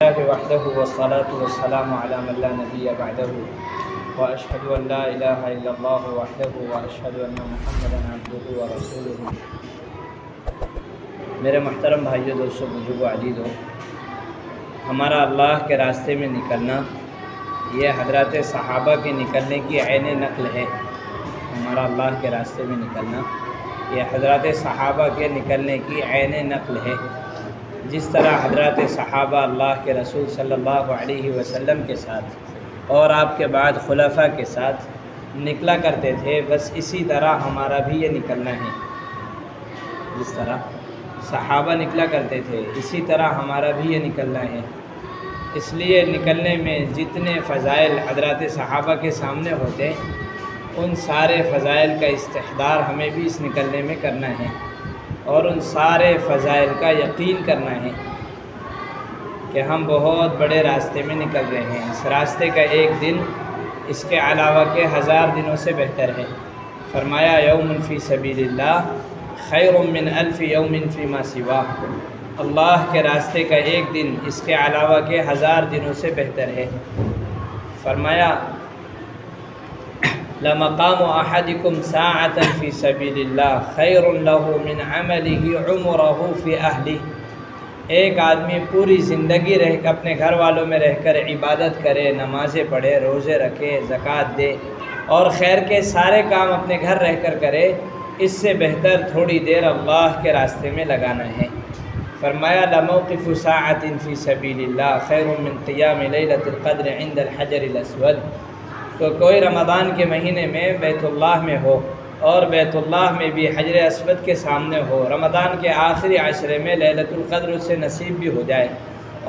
لله وحده والصلاة والسلام على من لا نبي بعده وأشهد أن لا إله إلا الله وحده وأشهد أن محمدا عبده ورسوله۔ میرے محترم بھائیو، دوستو، بزرگو، عزیزو، ہمارا اللہ کے راستے میں نکلنا یہ حضرات صحابہ کے نکلنے کی عین نقل ہے۔ ہمارا اللہ کے راستے میں نکلنا یہ حضرات صحابہ کے نکلنے کی عین نقل ہے۔ جس طرح حضرات صحابہ اللہ کے رسول صلی اللہ علیہ وسلم کے ساتھ اور آپ کے بعد خلفاء کے ساتھ نکلا کرتے تھے، بس اسی طرح ہمارا بھی یہ نکلنا ہے۔ جس طرح صحابہ نکلا کرتے تھے اسی طرح ہمارا بھی یہ نکلنا ہے۔ اس لیے نکلنے میں جتنے فضائل حضرات صحابہ کے سامنے ہوتے ان سارے فضائل کا استحضار ہمیں بھی اس نکلنے میں کرنا ہے، اور ان سارے فضائل کا یقین کرنا ہے کہ ہم بہت بڑے راستے میں نکل رہے ہیں۔ اس راستے کا ایک دن اس کے علاوہ کے 1000 دنوں سے بہتر ہے۔ فرمایا یوم فی سبیل اللہ خیر من 1000 یوم فیما سواہ۔ اللہ کے راستے کا ایک دن اس کے علاوہ کے 1000 دنوں سے بہتر ہے۔ فرمایا لَمَقَامُ أَحَدِكُمْ سَاعَةً فِي سَبِيلِ اللَّهِ خَيْرٌ لَهُ مِنْ عَمَلِهِ عُمُرَهُ فِي أَهْلِهِ۔ ایک آدمی پوری زندگی اپنے گھر والوں میں رہ کر عبادت کرے، نمازیں پڑھے، روزے رکھے، زکوٰۃ دے اور خیر کے سارے کام اپنے گھر رہ کر کرے، اس سے بہتر تھوڑی دیر اللہ کے راستے میں لگانا ہے۔ فرمایا لَمَوْقِفُ سَاعَةٍ فِي سَبِيلِ اللَّهِ خَيْرٌ مِنْ قِيَامِ لَيْلَةِ الْقَدْرِ عِنْدَ الْحَجَرِ الْأَسْوَدِ۔ تو کوئی رمضان کے مہینے میں بیت اللہ میں ہو اور بیت اللہ میں بھی حجر اسود کے سامنے ہو، رمضان کے آخری عشرے میں لیلۃ القدر سے نصیب بھی ہو جائے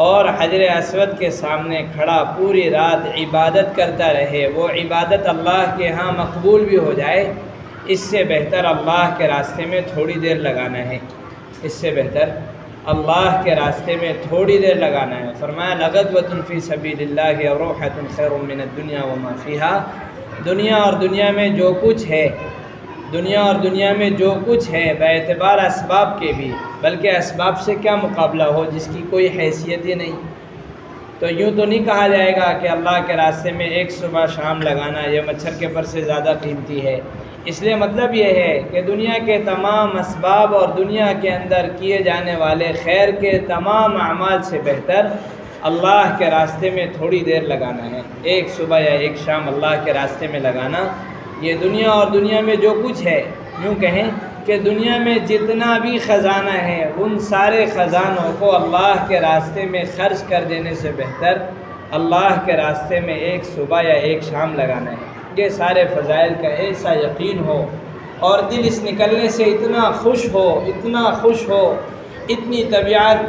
اور حجر اسود کے سامنے کھڑا پوری رات عبادت کرتا رہے، وہ عبادت اللہ کے ہاں مقبول بھی ہو جائے، اس سے بہتر اللہ کے راستے میں تھوڑی دیر لگانا ہے۔ اس سے بہتر اللہ کے راستے میں تھوڑی دیر لگانا ہے۔ فرمایا لغدوۃ فی سبیل اللہ وروحۃ خیر من الدنیا وما فیہا۔ دنیا اور دنیا میں جو کچھ ہے، دنیا اور دنیا میں جو کچھ ہے باعتبار اسباب کے بھی، بلکہ اسباب سے کیا مقابلہ ہو جس کی کوئی حیثیت ہی نہیں۔ تو یوں تو نہیں کہا جائے گا کہ اللہ کے راستے میں ایک صبح شام لگانا یہ مچھر کے پر سے زیادہ قیمتی ہے۔ اس لیے مطلب یہ ہے کہ دنیا کے تمام اسباب اور دنیا کے اندر کیے جانے والے خیر کے تمام اعمال سے بہتر اللہ کے راستے میں تھوڑی دیر لگانا ہے۔ ایک صبح یا ایک شام اللہ کے راستے میں لگانا، یہ دنیا اور دنیا میں جو کچھ ہے، یوں کہیں کہ دنیا میں جتنا بھی خزانہ ہے ان سارے خزانوں کو اللہ کے راستے میں خرچ کر دینے سے بہتر اللہ کے راستے میں ایک صبح یا ایک شام لگانا ہے۔ یہ سارے فضائل کا ایسا یقین ہو اور دل اس نکلنے سے اتنا خوش ہو، اتنا خوش ہو، اتنی طبیعت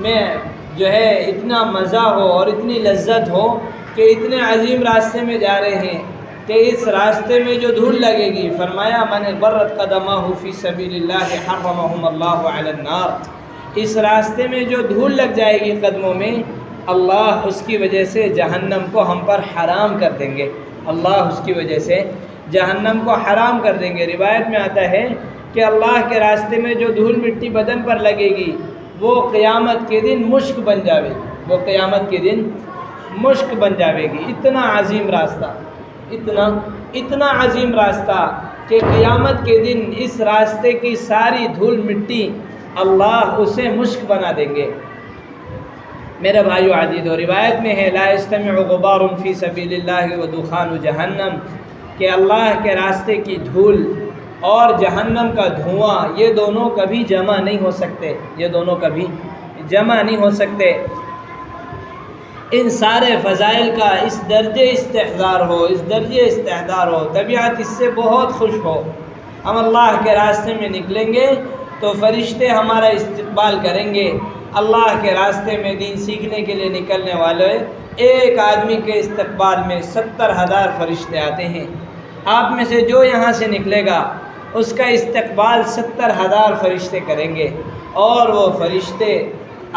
میں جو ہے اتنا مزہ ہو اور اتنی لذت ہو کہ اتنے عظیم راستے میں جا رہے ہیں کہ اس راستے میں جو دھول لگے گی، فرمایا من برت قدمہ فی سبیل اللہ حرمہم اللہ علی النار۔ اس راستے میں جو دھول لگ جائے گی قدموں میں، اللہ اس کی وجہ سے جہنم کو ہم پر حرام کر دیں گے۔ اللہ اس کی وجہ سے جہنم کو حرام کر دیں گے۔ روایت میں آتا ہے کہ اللہ کے راستے میں جو دھول مٹی بدن پر لگے گی وہ قیامت کے دن مشک بن جاوے گی، وہ قیامت کے دن مشک بن جاوے گی۔ اتنا عظیم راستہ، اتنا عظیم راستہ کہ قیامت کے دن اس راستے کی ساری دھول مٹی اللہ اسے مشک بنا دیں گے۔ میرے بھائیو عزیزو، روایت میں ہے لا یجتمع غبار فی سبیل اللہ ودخان جہنم، کہ اللہ کے راستے کی دھول اور جہنم کا دھواں یہ دونوں کبھی جمع نہیں ہو سکتے، یہ دونوں کبھی جمع نہیں ہو سکتے۔ ان سارے فضائل کا اس درجے استحضار ہو، طبیعت اس سے بہت خوش ہو۔ ہم اللہ کے راستے میں نکلیں گے تو فرشتے ہمارا استقبال کریں گے۔ اللہ کے راستے میں دین سیکھنے کے لیے نکلنے والے ایک آدمی کے استقبال میں 70,000 فرشتے آتے ہیں۔ آپ میں سے جو یہاں سے نکلے گا اس کا استقبال 70,000 فرشتے کریں گے، اور وہ فرشتے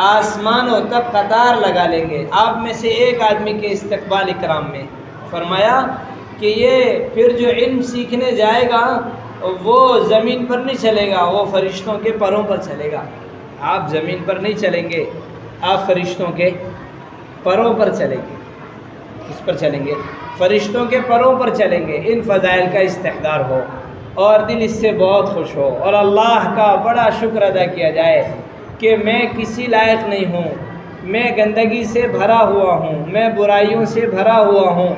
آسمانوں تک قطار لگا لیں گے آپ میں سے ایک آدمی کے استقبال اکرام میں۔ فرمایا کہ یہ پھر جو علم سیکھنے جائے گا وہ زمین پر نہیں چلے گا، وہ فرشتوں کے پروں پر چلے گا۔ آپ زمین پر نہیں چلیں گے، آپ فرشتوں کے پروں پر چلیں گے۔ کس پر چلیں گے؟ فرشتوں کے پروں پر چلیں گے۔ ان فضائل کا استحضار ہو اور دل اس سے بہت خوش ہو اور اللہ کا بڑا شکر ادا کیا جائے کہ میں کسی لائق نہیں ہوں، میں گندگی سے بھرا ہوا ہوں، میں برائیوں سے بھرا ہوا ہوں،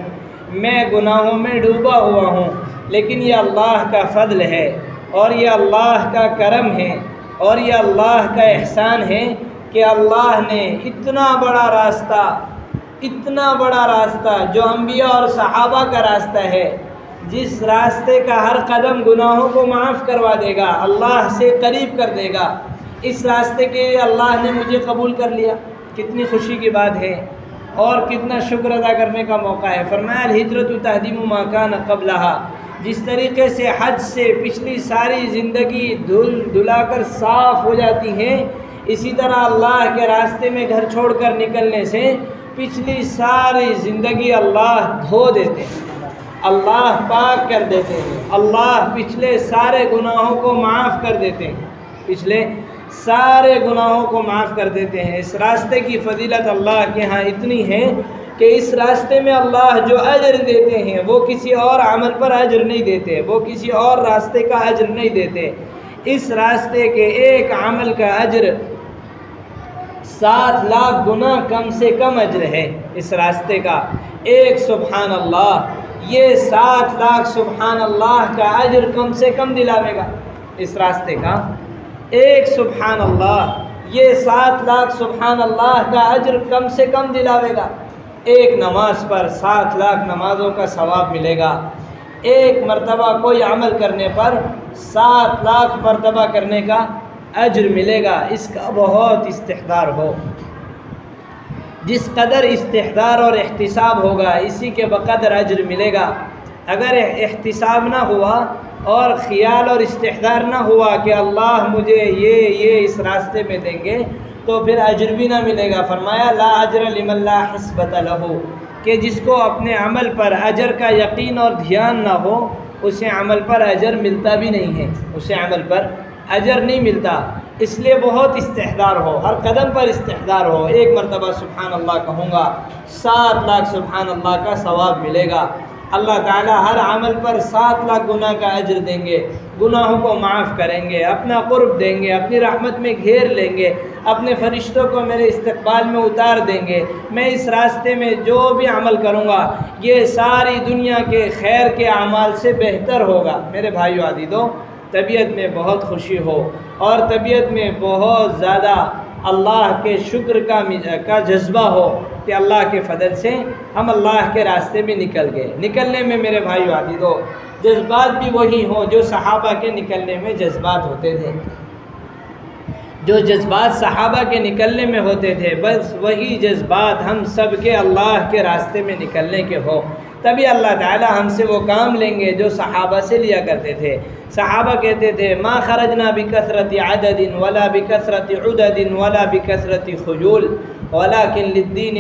میں گناہوں میں ڈوبا ہوا ہوں، لیکن یہ اللہ کا فضل ہے اور یہ اللہ کا کرم ہے اور یہ اللہ کا احسان ہے کہ اللہ نے اتنا بڑا راستہ جو انبیاء اور صحابہ کا راستہ ہے، جس راستے کا ہر قدم گناہوں کو معاف کروا دے گا، اللہ سے قریب کر دے گا، اس راستے کے اللہ نے مجھے قبول کر لیا۔ کتنی خوشی کی بات ہے اور کتنا شکر ادا کرنے کا موقع ہے۔ فرمایا الہجرۃ تہدیم ما کان قبلھا، جس طریقے سے حج سے پچھلی ساری زندگی دھلا کر صاف ہو جاتی ہے، اسی طرح اللہ کے راستے میں گھر چھوڑ کر نکلنے سے پچھلی ساری زندگی اللہ دھو دیتے ہیں، اللہ پاک کر دیتے ہیں، اللہ پچھلے سارے گناہوں کو معاف کر دیتے ہیں، پچھلے سارے گناہوں کو معاف کر دیتے ہیں۔ اس راستے کی فضیلت اللہ کے ہاں اتنی ہے کہ اس راستے میں اللہ جو اجر دیتے ہیں وہ کسی اور عمل پر اجر نہیں دیتے، وہ کسی اور راستے کا اجر نہیں دیتے۔ اس راستے کے ایک عمل کا اجر 7 لاکھ گنا کم سے کم اجر ہے۔ اس راستے کا ایک سبحان اللہ، یہ 7 لاکھ سبحان اللہ کا اجر کم سے کم دلاوے گا۔ اس راستے کا ایک سبحان اللہ، یہ 7 لاکھ سبحان اللہ کا اجر کم سے کم دلاوے گا۔ ایک نماز پر 7 لاکھ نمازوں کا ثواب ملے گا۔ ایک مرتبہ کوئی عمل کرنے پر 7 لاکھ مرتبہ کرنے کا اجر ملے گا۔ اس کا بہت استحضار ہو۔ جس قدر استحضار اور احتساب ہوگا اسی کے بقدر اجر ملے گا۔ اگر احتساب نہ ہوا اور خیال اور استحضار نہ ہوا کہ اللہ مجھے یہ اس راستے میں دیں گے تو پھر اجر بھی نہ ملے گا۔ فرمایا لا اجر لمن لا حسبۃ لہ، کہ جس کو اپنے عمل پر اجر کا یقین اور دھیان نہ ہو اسے عمل پر اجر ملتا بھی نہیں ہے، اسے عمل پر اجر نہیں ملتا۔ اس لیے بہت استحضار ہو، ہر قدم پر استحضار ہو۔ ایک مرتبہ سبحان اللہ کہوں گا 7 لاکھ سبحان اللہ کا ثواب ملے گا۔ اللہ تعالیٰ ہر عمل پر 7 لاکھ گناہ کا اجر دیں گے، گناہوں کو معاف کریں گے، اپنا قرب دیں گے، اپنی رحمت میں گھیر لیں گے، اپنے فرشتوں کو میرے استقبال میں اتار دیں گے۔ میں اس راستے میں جو بھی عمل کروں گا یہ ساری دنیا کے خیر کے اعمال سے بہتر ہوگا۔ میرے بھائیو عزیزو، طبیعت میں بہت خوشی ہو اور طبیعت میں بہت زیادہ اللہ کے شکر کا جذبہ ہو کہ اللہ کے فضل سے ہم اللہ کے راستے میں نکل گئے۔ نکلنے میں میرے بھائیو عزیزو جذبات بھی وہی ہوں جو صحابہ کے نکلنے میں جذبات ہوتے تھے، جو جذبات صحابہ کے نکلنے میں ہوتے تھے، بس وہی جذبات ہم سب کے اللہ کے راستے میں نکلنے کے ہو، تبھی اللہ تعالی ہم سے وہ کام لیں گے جو صحابہ سے لیا کرتے تھے۔ صحابہ کہتے تھے ما خرجنا بکثرت عدد ولا بکثرت عدد ولا بکثرت خجول ولكن للدين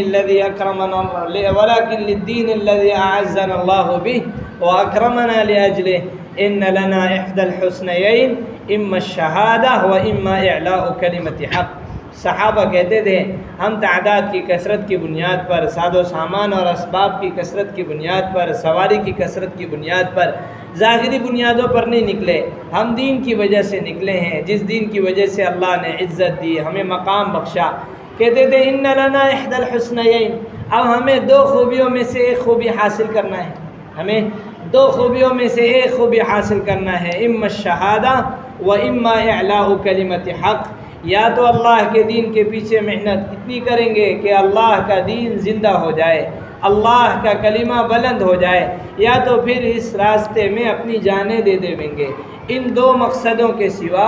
الذي اعزنا الله به واكرمنا لاجله ان لنا احدى الحسنيين اما الشهاده واما اعلاء كلمه حق۔ صحابہ کہتے تھے ہم تعداد کی کثرت کی بنیاد پر، ساز و سامان اور اسباب کی کثرت کی بنیاد پر، سواری کی کثرت کی بنیاد پر، ظاہری بنیادوں پر نہیں نکلے، ہم دین کی وجہ سے نکلے ہیں، جس دین کی وجہ سے اللہ نے عزت دی، ہمیں مقام بخشا۔ کہتے تھے ان لنا احدى الحسنيين، اب ہمیں 2 خوبیوں میں سے ایک خوبی حاصل کرنا ہے، ہمیں 2 خوبیوں میں سے ایک خوبی حاصل کرنا ہے، اما الشہادہ و اما اعلاء کلمۃ حق، یا تو اللہ کے دین کے پیچھے محنت اتنی کریں گے کہ اللہ کا دین زندہ ہو جائے، اللہ کا کلمہ بلند ہو جائے، یا تو پھر اس راستے میں اپنی جانیں دے دیں گے۔ ان 2 مقصدوں کے سوا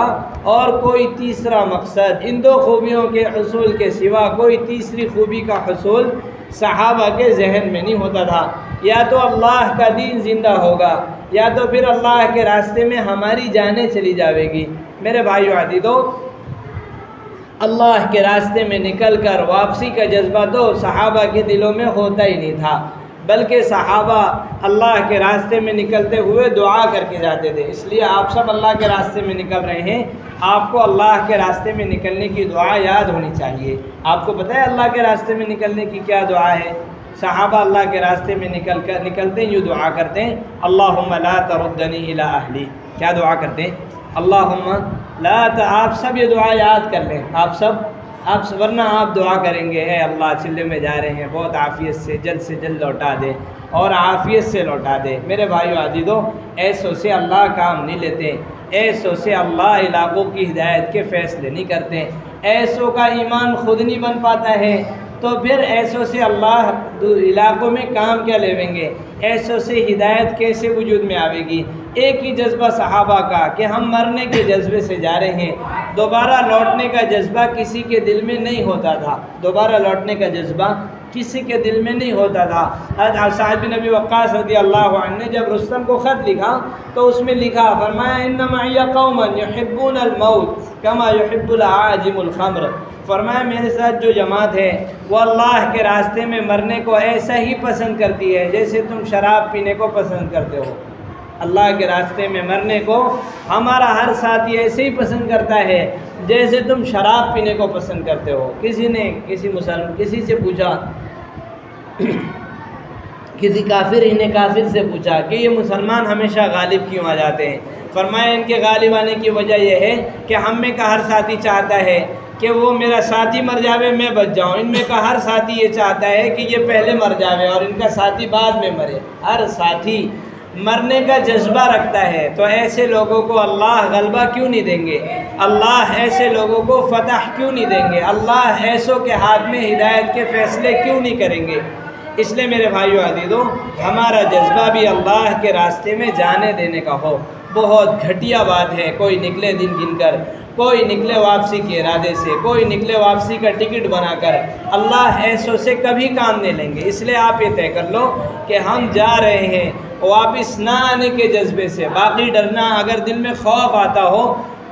اور کوئی تیسرا مقصد، ان 2 خوبیوں کے حصول کے سوا کوئی تیسری خوبی کا حصول صحابہ کے ذہن میں نہیں ہوتا تھا۔ یا تو اللہ کا دین زندہ ہوگا یا تو پھر اللہ کے راستے میں ہماری جانیں چلی جاوے گی۔ میرے بھائیو عزیزو، اللہ کے راستے میں نکل کر واپسی کا جذبہ تو صحابہ کے دلوں میں ہوتا ہی نہیں تھا۔ بلکہ صحابہ اللہ کے راستے میں نکلتے ہوئے دعا کر کے جاتے تھے۔ اس لیے آپ سب اللہ کے راستے میں نکل رہے ہیں، آپ کو اللہ کے راستے میں نکلنے کی دعا یاد ہونی چاہیے۔ آپ کو پتہ ہے اللہ کے راستے میں نکلنے کی کیا دعا ہے؟ صحابہ اللہ کے راستے میں نکلتے ہیں، یوں دعا کرتے ہیں، اللہم لا تردنی الی اہلی۔ کیا دعا کرتے ہیں؟ اللہم لا آپ سب یہ دعا یاد کر لیں، آپ سب ورنہ آپ دعا کریں گے، اے اللہ چلے میں جا رہے ہیں، بہت عافیت سے جلد لوٹا دے اور عافیت سے لوٹا دے۔ میرے بھائیو عزیزو، ایسوں سے اللہ کام نہیں لیتے، ایسوں سے اللہ علاقوں کی ہدایت کے فیصلے نہیں کرتے، ایسوں کا ایمان خود نہیں بن پاتا ہے، تو پھر ایسوں سے اللہ علاقوں میں کام کیا لیویں گے؟ ایسوں سے ہدایت کیسے وجود میں آئے گی؟ ایک ہی جذبہ صحابہ کا کہ ہم مرنے کے جذبے سے جا رہے ہیں، دوبارہ لوٹنے کا جذبہ کسی کے دل میں نہیں ہوتا تھا، دوبارہ لوٹنے کا جذبہ کسی کے دل میں نہیں ہوتا تھا۔ حضرت سعد بن ابی وقاص رضی اللہ عنہ نے جب رستم کو خط لکھا تو اس میں لکھا، فرمایا ان معی قوما یحبون الموت کما یحب العاجم الخمر، فرمایا میرے ساتھ جو جماعت ہے وہ اللہ کے راستے میں مرنے کو ایسا ہی پسند کرتی ہے جیسے تم شراب پینے کو پسند کرتے ہو۔ اللہ کے راستے میں مرنے کو ہمارا ہر ساتھی ایسے ہی پسند کرتا ہے جیسے تم شراب پینے کو پسند کرتے ہو۔ کسی نے کسی سے پوچھا، کسی کافر سے پوچھا کہ یہ مسلمان ہمیشہ غالب کیوں آ جاتے ہیں؟ فرمایا ان کے غالب آنے کی وجہ یہ ہے کہ ہم میں کا ہر ساتھی چاہتا ہے کہ وہ میرا ساتھی مر جاوے میں بچ جاؤں، ان میں کا ہر ساتھی یہ چاہتا ہے کہ یہ پہلے مر جاوے اور ان کا ساتھی بعد میں مرے۔ ہر ساتھی مرنے کا جذبہ رکھتا ہے، تو ایسے لوگوں کو اللہ غلبہ کیوں نہیں دیں گے؟ اللہ ایسے لوگوں کو فتح کیوں نہیں دیں گے؟ اللہ ایسوں کے ہاتھ میں ہدایت کے فیصلے کیوں نہیں کریں گے؟ اس لیے میرے بھائیو عزیزو، ہمارا جذبہ بھی اللہ کے راستے میں جانے دینے کا ہو۔ بہت گھٹیا بات ہے کوئی نکلے دن گن کر، کوئی نکلے واپسی کے ارادے سے، کوئی نکلے واپسی کا ٹکٹ بنا کر، اللہ ایسوں سے کبھی کام نہیں لیں گے۔ اس لیے آپ یہ طے کر لو کہ ہم جا رہے ہیں واپس نہ آنے کے جذبے سے۔ باقی ڈرنا، اگر دل میں خوف آتا ہو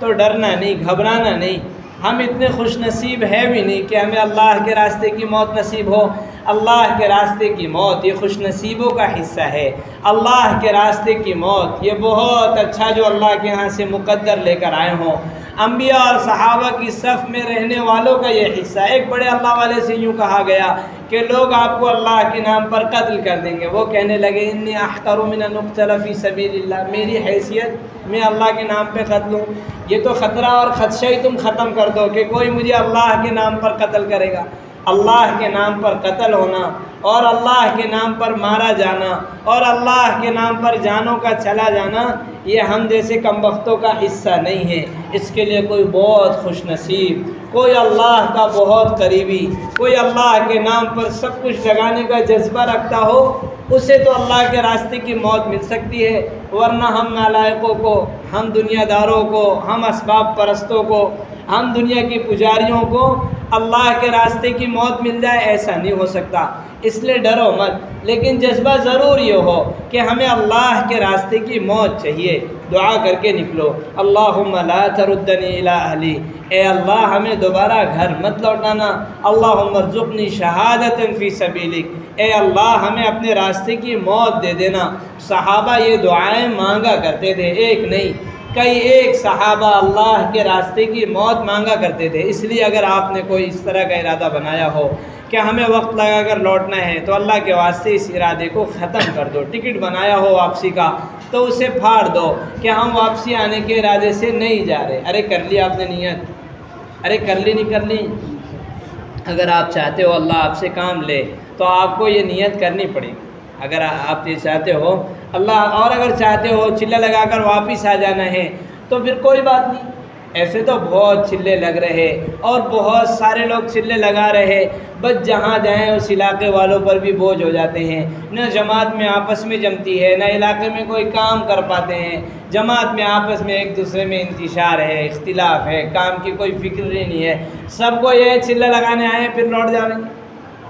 تو ڈرنا نہیں، گھبرانا نہیں۔ ہم اتنے خوش نصیب ہے بھی نہیں کہ ہمیں اللہ کے راستے کی موت نصیب ہو۔ اللہ کے راستے کی موت یہ خوش نصیبوں کا حصہ ہے۔ اللہ کے راستے کی موت یہ بہت اچھا جو اللہ کے ہاں سے مقدر لے کر آئے ہوں۔ انبیاء اور صحابہ کی صف میں رہنے والوں کا یہ حصہ۔ ایک بڑے اللہ والے سے یوں کہا گیا کہ لوگ آپ کو اللہ کے نام پر قتل کر دیں گے۔ وہ کہنے لگے انی احقر من ان اقتل فی سبیل اللہ، میری حیثیت میں اللہ کے نام پہ قتل ہوں؟ یہ تو خطرہ اور خدشہ ہی تم ختم کر دو کہ کوئی مجھے اللہ کے نام پر قتل کرے گا۔ اللہ کے نام پر قتل ہونا اور اللہ کے نام پر مارا جانا اور اللہ کے نام پر جانوں کا چلا جانا یہ ہم جیسے کمبختوں کا حصہ نہیں ہے۔ اس کے لیے کوئی بہت خوش نصیب، کوئی اللہ کا بہت قریبی، کوئی اللہ کے نام پر سب کچھ لگانے کا جذبہ رکھتا ہو، اسے تو اللہ کے راستے کی موت مل سکتی ہے۔ ورنہ ہم نالائقوں کو، ہم دنیا داروں کو، ہم اسباب پرستوں کو، ہم دنیا کی پجاریوں کو اللہ کے راستے کی موت مل جائے، ایسا نہیں ہو سکتا۔ اس لیے ڈرو مت، لیکن جذبہ ضرور یہ ہو کہ ہمیں اللہ کے راستے کی موت چاہیے۔ دعا کر کے نکلو، اللہم لا تردنی الی اہلی، اے اللہ ہمیں دوبارہ گھر مت لوٹانا۔ اللہم ارزقنی شہادۃ فی سبیلک، اے اللہ ہمیں اپنے راستے کی موت دے دینا۔ صحابہ یہ دعائیں مانگا کرتے تھے، ایک نہیں کئی ایک صحابہ اللہ کے راستے کی موت مانگا کرتے تھے۔ اس لیے اگر آپ نے کوئی اس طرح کا ارادہ بنایا ہو کہ ہمیں وقت لگا کر لوٹنا ہے تو اللہ کے واسطے اس ارادے کو ختم کر دو۔ ٹکٹ بنایا ہو واپسی کا تو اسے پھاڑ دو کہ ہم واپسی آنے کے ارادے سے نہیں جا رہے۔ ارے کر لی آپ نے نیت، ارے کر لی نہیں کر لی؟ اگر آپ چاہتے ہو اللہ آپ سے کام لے تو آپ کو یہ نیت کرنی پڑے گی۔ اگر آپ یہ چاہتے ہو اللہ، اور اگر چاہتے ہو چلے لگا کر واپس آ جانا ہے تو پھر کوئی بات نہیں۔ ایسے تو بہت چلے لگ رہے اور بہت سارے لوگ چلے لگا رہے، بس جہاں جائیں اس علاقے والوں پر بھی بوجھ ہو جاتے ہیں۔ نہ جماعت میں آپس میں جمتی ہے، نہ علاقے میں کوئی کام کر پاتے ہیں۔ جماعت میں آپس میں ایک دوسرے میں انتشار ہے، اختلاف ہے، کام کی کوئی فکر نہیں ہے۔ سب کو یہ چلے لگانے آئے پھر لوٹ جاویں گے،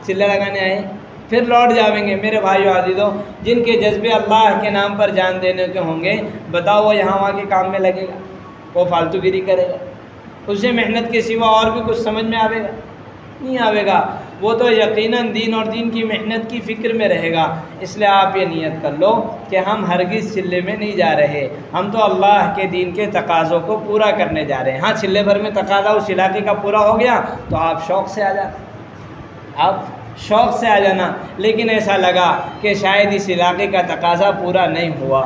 چلے لگانے آئے پھر لوٹ جاویں گے۔ میرے بھائیو عزیزو، جن کے جذبے اللہ کے نام پر جان دینے کے ہوں گے، بتاؤ وہ یہاں وہاں کے کام میں لگے گا؟ وہ فالتو گیری کرے گا؟ اسے محنت کے سوا اور بھی کچھ سمجھ میں آئے گا؟ نہیں آئے گا۔ وہ تو یقیناً دین اور دین کی محنت کی فکر میں رہے گا۔ اس لیے آپ یہ نیت کر لو کہ ہم ہرگز چلے میں نہیں جا رہے، ہم تو اللہ کے دین کے تقاضوں کو پورا کرنے جا رہے ہیں۔ ہاں چلے بھر میں تقاضا اس علاقے کا پورا ہو گیا تو آپ شوق سے آ جانا، آپ شوق سے آ جانا، لیکن ایسا لگا کہ شاید اس علاقے کا تقاضا پورا نہیں ہوا،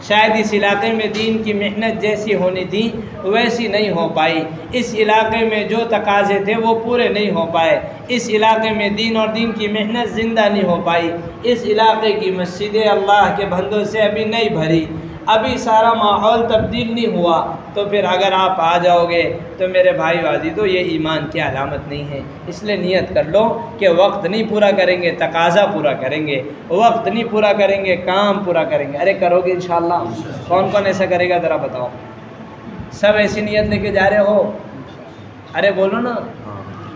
شاید اس علاقے میں دین کی محنت جیسی ہونی تھی ویسی نہیں ہو پائی، اس علاقے میں جو تقاضے تھے وہ پورے نہیں ہو پائے، اس علاقے میں دین اور دین کی محنت زندہ نہیں ہو پائی، اس علاقے کی مسجدیں اللہ کے بندوں سے ابھی نہیں بھری، ابھی سارا ماحول تبدیل نہیں ہوا، تو پھر اگر آپ آ جاؤ گے تو میرے بھائی عزیزو تو یہ ایمان کی علامت نہیں ہے۔ اس لیے نیت کر لو کہ وقت نہیں پورا کریں گے، تقاضا پورا کریں گے، وقت نہیں پورا کریں گے، کام پورا کریں گے۔ ارے کرو گے انشاءاللہ؟ کون کون ایسا کرے گا ذرا بتاؤ؟ سب ایسی نیت لے کے جا رہے ہو؟ ارے بولو نا،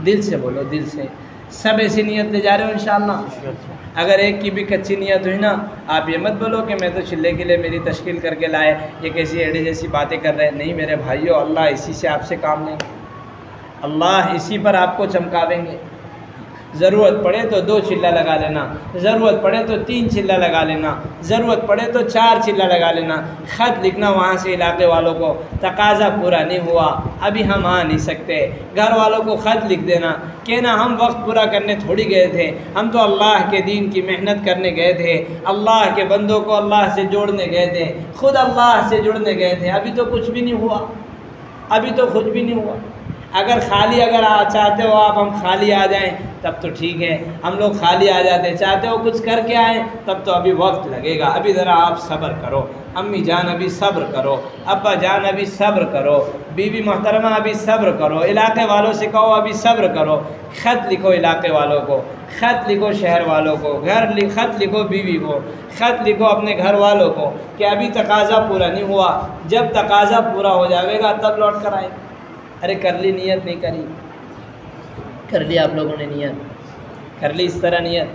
دل سے بولو، دل سے۔ سب ایسی نیت لے جا رہے ہو انشاءاللہ؟ اگر ایک کی بھی کچی نیت ہوئی نا، آپ یہ مت بولو کہ میں تو چلے کے لیے میری تشکیل کر کے لائے، یہ کیسی ایڈی جیسی باتیں کر رہے ہیں۔ نہیں میرے بھائیو، اللہ اسی سے آپ سے کام لیں گے، اللہ اسی پر آپ کو چمکاویں گے۔ ضرورت پڑے تو 2 چلہ لگا لینا، ضرورت پڑے تو 3 چلہ لگا لینا، ضرورت پڑے تو 4 چلہ لگا لینا، خط لکھنا وہاں سے علاقے والوں کو، تقاضا پورا نہیں ہوا، ابھی ہم آ نہیں سکتے، گھر والوں کو خط لکھ دینا، کہنا ہم وقت پورا کرنے تھوڑی گئے تھے، ہم تو اللہ کے دین کی محنت کرنے گئے تھے، اللہ کے بندوں کو اللہ سے جوڑنے گئے تھے، خود اللہ سے جڑنے گئے تھے، ابھی تو کچھ بھی نہیں ہوا، ابھی تو کچھ بھی نہیں ہوا۔ اگر خالی چاہتے ہو آپ ہم خالی آ جائیں تب تو ٹھیک ہے، ہم لوگ خالی آ جاتے ہیں، چاہتے ہو کچھ کر کے آئیں تب تو ابھی وقت لگے گا، ابھی ذرا آپ صبر کرو، امی جان ابھی صبر کرو، ابا جان ابھی صبر کرو، بیوی محترمہ ابھی صبر کرو، علاقے والوں سے کہو ابھی صبر کرو، خط لکھو علاقے والوں کو، خط لکھو شہر والوں کو، خط لکھو بیوی کو، خط لکھو اپنے گھر والوں کو کہ ابھی تقاضا پورا نہیں ہوا، جب تقاضا پورا ہو جائے گا تب لوٹ کر آئے۔ ارے کر لی نیت؟ نہیں کری؟ کر لی آپ لوگوں نے نیت؟ کر لی اس طرح نیت؟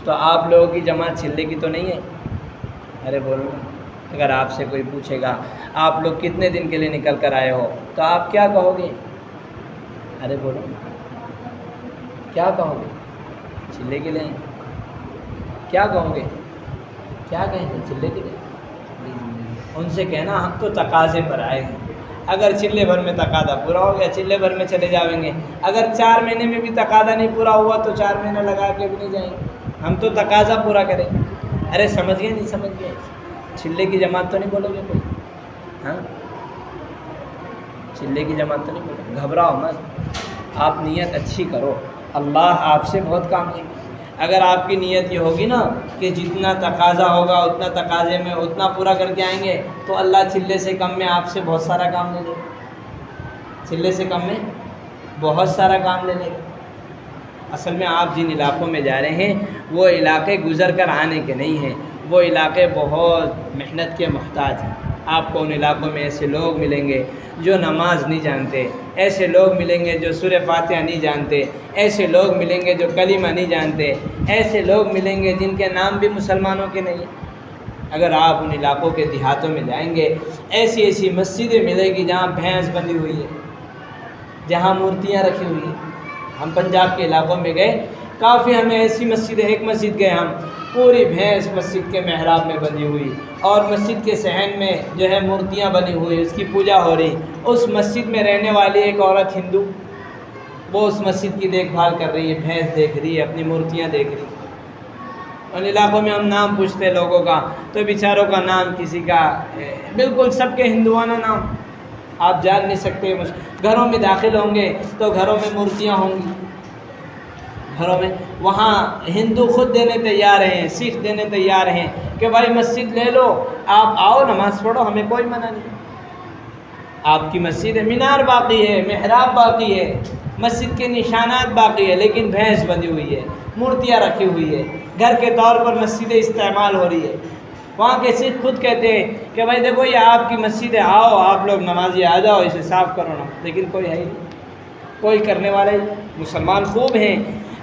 تو آپ لوگوں کی جماعت چلے کی تو نہیں ہے؟ ارے بولو، اگر آپ سے کوئی پوچھے گا آپ لوگ کتنے دن کے لیے نکل کر آئے ہو تو آپ کیا کہو گے؟ ارے بولو، کیا کہو گے؟ چلے کے لیے کیا کہو گے؟ کیا کہیں گے چلے کے لیے؟ ان سے کہنا ہم تو تقاضے پر آئے ہیں، اگر چلے بھر میں تقاضا پورا ہو گیا چلے بھر میں چلے جائیں گے، اگر 4 مہینے میں بھی تقاضا نہیں پورا ہوا تو 4 مہینے لگا کے بھی نہیں جائیں گے، ہم تو تقاضا پورا کریں۔ ارے سمجھ گئے نہیں سمجھ گئے؟ چلے کی جماعت تو نہیں بولو گے کوئی؟ ہاں چلے کی جماعت تو نہیں بولو گے؟ گھبراؤ مت، آپ نیت اچھی کرو، اللہ آپ سے بہت کام لیں گے۔ اگر آپ کی نیت یہ ہوگی نا کہ جتنا تقاضا ہوگا اتنا تقاضے میں اتنا پورا کر کے آئیں گے تو اللہ چلے سے کم میں آپ سے بہت سارا کام لے لے گا، چلے سے کم میں بہت سارا کام لے لے گا۔ اصل میں آپ جن علاقوں میں جا رہے ہیں وہ علاقے گزر کر آنے کے نہیں ہیں، وہ علاقے بہت محنت کے محتاج ہیں۔ آپ کو ان علاقوں میں ایسے لوگ ملیں گے جو نماز نہیں جانتے، ایسے لوگ ملیں گے جو سورہ فاتحہ نہیں جانتے، ایسے لوگ ملیں گے جو کلمہ نہیں جانتے، ایسے لوگ ملیں گے جن کے نام بھی مسلمانوں کے نہیں ہیں۔ اگر آپ ان علاقوں کے دیہاتوں میں جائیں گے ایسی ایسی مسجدیں ملے گی جہاں بھینس بندھی ہوئی ہے، جہاں مورتیاں رکھی ہوئی ہیں۔ ہم پنجاب کے علاقوں میں گئے، کافی ہمیں ایسی مسجدیں، ایک مسجد گئے ہم، پوری بھینس مسجد کے محراب میں بندھی ہوئی اور مسجد کے صحن میں جو ہے مورتیاں بنی ہوئی، اس کی پوجا ہو رہی۔ اس مسجد میں رہنے والی ایک عورت ہندو، وہ اس مسجد کی دیکھ بھال کر رہی ہے، بھینس دیکھ رہی ہے، اپنی مورتیاں دیکھ رہی ہے۔ ان علاقوں میں ہم نام پوچھتے ہیں لوگوں کا تو بیچاروں کا نام کسی کا بالکل سب کے ہندوانہ نام آپ جان نہیں سکتے۔ گھروں میں داخل ہوں گے تو گھروں میں مورتیاں ہوں گی، گھروں میں، وہاں ہندو خود دینے تیار ہیں، سکھ دینے تیار ہیں کہ بھائی مسجد لے لو، آپ آؤ نماز پڑھو، ہمیں کوئی منع نہیں۔ آپ کی مسجد ہے، مینار باقی ہے، محراب باقی ہے، مسجد کے نشانات باقی ہے، لیکن بھینس بندھی ہوئی ہے، مورتیاں رکھی ہوئی ہے، گھر کے طور پر مسجد استعمال ہو رہی ہے۔ وہاں کے سکھ خود کہتے ہیں کہ بھائی دیکھو یہ آپ کی مسجد ہے، آؤ آپ لوگ نمازی آ جاؤ، اسے صاف کرو نا، لیکن کوئی ہے ہی نہیں، کوئی کرنے والا ہی نہیں۔ مسلمان خوب ہیں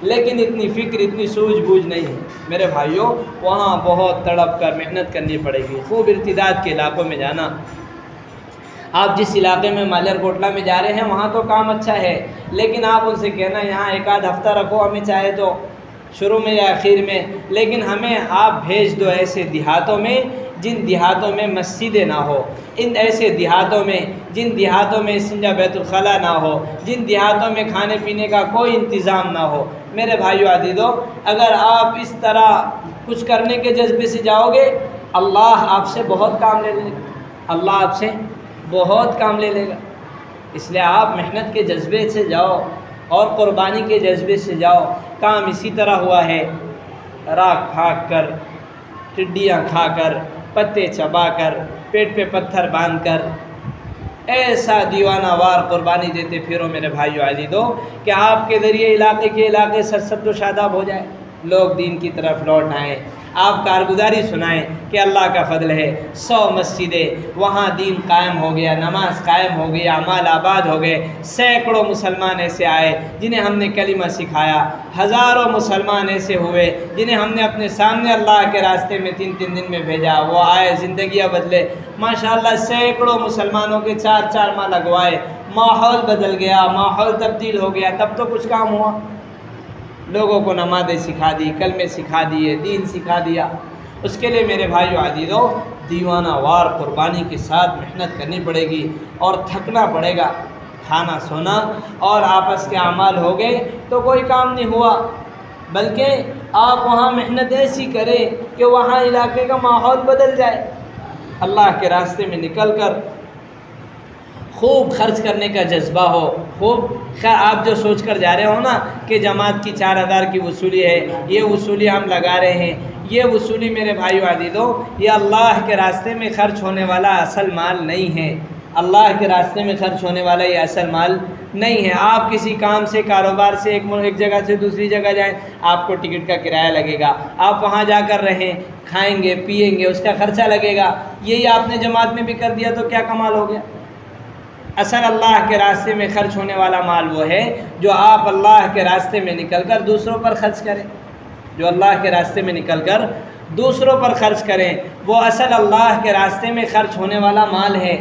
لیکن اتنی فکر، اتنی سوجھ بوجھ نہیں ہے۔ میرے بھائیوں وہاں بہت تڑپ کر محنت کرنی پڑے گی، خوب ارتداد کے علاقوں میں جانا۔ آپ جس علاقے میں مالر کوٹلا میں جا رہے ہیں وہاں تو کام اچھا ہے، لیکن آپ ان سے کہنا یہاں ایک آدھ ہفتہ رکھو ہمیں، چاہے تو شروع میں یا آخر میں، لیکن ہمیں آپ بھیج دو ایسے دیہاتوں میں جن دیہاتوں میں مسجدیں نہ ہو، ان ایسے دیہاتوں میں جن دیہاتوں میں استنجا بیت الخلاء نہ ہو، جن دیہاتوں میں کھانے پینے کا کوئی انتظام نہ ہو۔ میرے بھائیو عزیزو، اگر آپ اس طرح کچھ کرنے کے جذبے سے جاؤ گے، اللہ آپ سے بہت کام لے لے گا، اللہ آپ سے بہت کام لے لے گا۔ اس لیے آپ محنت کے جذبے سے جاؤ اور قربانی کے جذبے سے جاؤ۔ کام اسی طرح ہوا ہے، راکھ پھانک کر، ٹڈیاں کھا کر، پتے چبا کر، پیٹ پہ پتھر باندھ کر، ایسا دیوانہ وار قربانی دیتے پھرو میرے بھائیو عزیزو کہ آپ کے ذریعے علاقے سرسبز و شاداب ہو جائے، لوگ دین کی طرف لوٹ آئیں، آپ کارگزاری سنائیں کہ اللہ کا فضل ہے 100 مسجدیں وہاں دین قائم ہو گیا، نماز قائم ہو گئی، اعمال آباد ہو گئے، سینکڑوں مسلمان ایسے آئے جنہیں ہم نے کلمہ سکھایا، ہزاروں مسلمان ایسے ہوئے جنہیں ہم نے اپنے سامنے اللہ کے راستے میں 3 دن میں بھیجا، وہ آئے، زندگیاں بدلے، ماشاءاللہ سینکڑوں مسلمانوں کے 4 ماہ لگوائے، ماحول بدل گیا، ماحول تبدیل ہو گیا، تب تو کچھ کام ہوا، لوگوں کو نمازیں سکھا دی، کلمے سکھا دیے، دین سکھا دیا۔ اس کے لیے میرے بھائیو عزیزو دیوانہ وار قربانی کے ساتھ محنت کرنی پڑے گی اور تھکنا پڑے گا، کھانا سونا اور آپس کے اعمال ہو گئے تو کوئی کام نہیں ہوا، بلکہ آپ وہاں محنت ایسی کریں کہ وہاں علاقے کا ماحول بدل جائے، اللہ کے راستے میں نکل کر خوب خرچ کرنے کا جذبہ ہو، خوب آپ جو سوچ کر جا رہے ہو نا کہ جماعت کی 4000 کی وصولی ہے، یہ وصولی ہم لگا رہے ہیں، یہ وصولی میرے بھائیو عزیزو یہ اللہ کے راستے میں خرچ ہونے والا اصل مال نہیں ہے، اللہ کے راستے میں خرچ ہونے والا یہ اصل مال نہیں ہے۔ آپ کسی کام سے، کاروبار سے ایک جگہ سے دوسری جگہ جائیں، آپ کو ٹکٹ کا کرایہ لگے گا، آپ وہاں جا کر رہیں، کھائیں گے پیئیں گے، اس کا خرچہ لگے گا، یہی آپ نے جماعت میں بھی کر دیا تو کیا کمال ہو گیا۔ اصل اللہ کے راستے میں خرچ ہونے والا مال وہ ہے جو آپ اللہ کے راستے میں نکل کر دوسروں پر خرچ کریں، جو اللہ کے راستے میں نکل کر دوسروں پر خرچ کریں، وہ اصل اللہ کے راستے میں خرچ ہونے والا مال ہے۔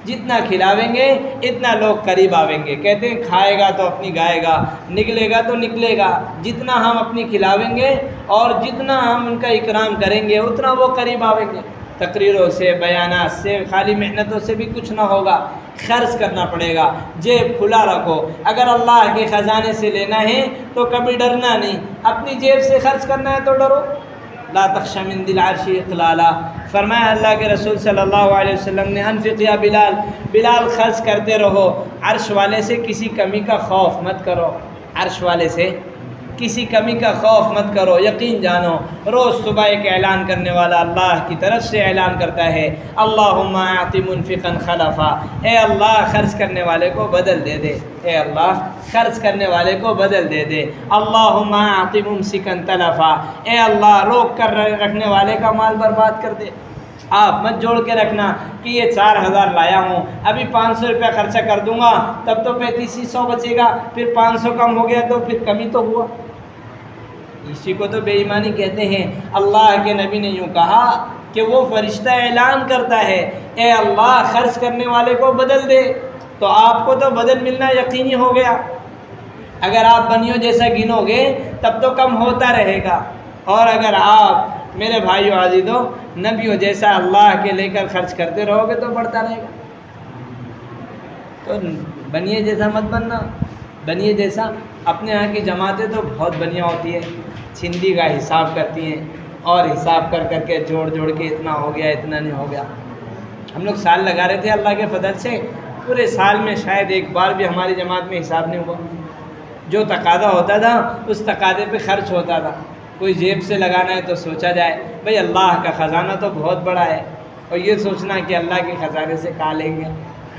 جتنا کھلاویں گے اتنا لوگ قریب آویں گے، کہتے ہیں کھائے گا تو اپنی گائے گا، نکلے گا تو نکلے گا، جتنا ہم اپنی کھلاویں گے اور جتنا ہم ان کا اکرام کریں گے اتنا وہ قریب آویں گے۔ تقریروں سے، بیانات سے، خالی محنتوں سے بھی کچھ نہ ہوگا، خرچ کرنا پڑے گا، جیب کھلا رکھو، اگر اللہ کے خزانے سے لینا ہے تو کبھی ڈرنا نہیں، اپنی جیب سے خرچ کرنا ہے تو ڈرو، لا تخش من ذی العرش اقلالا، فرمایا اللہ کے رسول صلی اللہ علیہ وسلم نے انفق یا بلال، بلال خرچ کرتے رہو، عرش والے سے کسی کمی کا خوف مت کرو، عرش والے سے کسی کمی کا خوف مت کرو، یقین جانو روز صبح ایک اعلان کرنے والا اللہ کی طرف سے اعلان کرتا ہے اللہم اعط منفقا خلفا، اے اللہ خرچ کرنے والے کو بدل دے دے، اے اللہ خرچ کرنے والے کو بدل دے دے، اللہم اعط ممسکا تلفا، اے اللہ روک کر رکھنے والے کا مال برباد کر دے۔ آپ مت جوڑ کے رکھنا کہ یہ 4000 لایا ہوں، ابھی 500 روپیہ خرچہ کر دوں گا تب تو 3500 بچے گا، پھر 500 کم ہو گیا تو پھر کمی تو ہوا، اسی کو تو بے ایمانی کہتے ہیں۔ اللہ کے نبی نے یوں کہا کہ وہ فرشتہ اعلان کرتا ہے اے اللہ خرچ کرنے والے کو بدل دے، تو آپ کو تو بدل ملنا یقینی ہو گیا، اگر آپ بنیوں جیسا گنو گے تب تو کم ہوتا رہے گا، اور اگر آپ میرے بھائیو عزیزو نبیوں جیسا اللہ کے لے کر خرچ کرتے رہو گے تو بڑھتا رہے گا۔ تو بنیے جیسا مت بننا، بنیے جیسا، اپنے یہاں کی جماعتیں تو بہت بنیا ہوتی ہیں، چھندی کا حساب کرتی ہیں اور حساب کر کر کے جوڑ کے اتنا ہو گیا اتنا نہیں ہو گیا۔ ہم لوگ سال لگا رہے تھے اللہ کے فضل سے، پورے سال میں شاید ایک بار بھی ہماری جماعت میں حساب نہیں ہوا، جو تقاضا ہوتا تھا اس تقاضے پہ خرچ ہوتا تھا، کوئی جیب سے لگانا ہے تو سوچا جائے بھئی اللہ کا خزانہ تو بہت بڑا ہے، اور یہ سوچنا کہ اللہ کے خزانے سے کہاں لیں گے،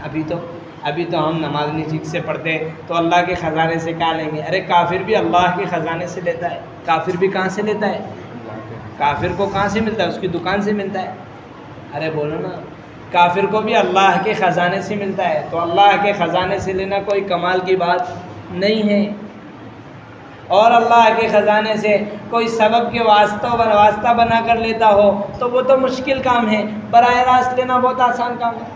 ابھی تو ہم نماز نہیں ٹھیک سے پڑھتے تو اللہ کے خزانے سے کہاں لیں گے۔ ارے کافر بھی اللہ کے خزانے سے لیتا ہے، کافر بھی کہاں سے لیتا ہے، کافر کو کہاں سے ملتا ہے، اس کی دکان سے ملتا ہے، ارے بولو نا، کافر کو بھی اللہ کے خزانے سے ملتا ہے، تو اللہ کے خزانے سے لینا کوئی کمال کی بات نہیں ہے، اور اللہ کے خزانے سے کوئی سبب کے واسطہ بنا کر لیتا ہو تو وہ تو مشکل کام ہے، براہ راست لینا بہت آسان کام ہے۔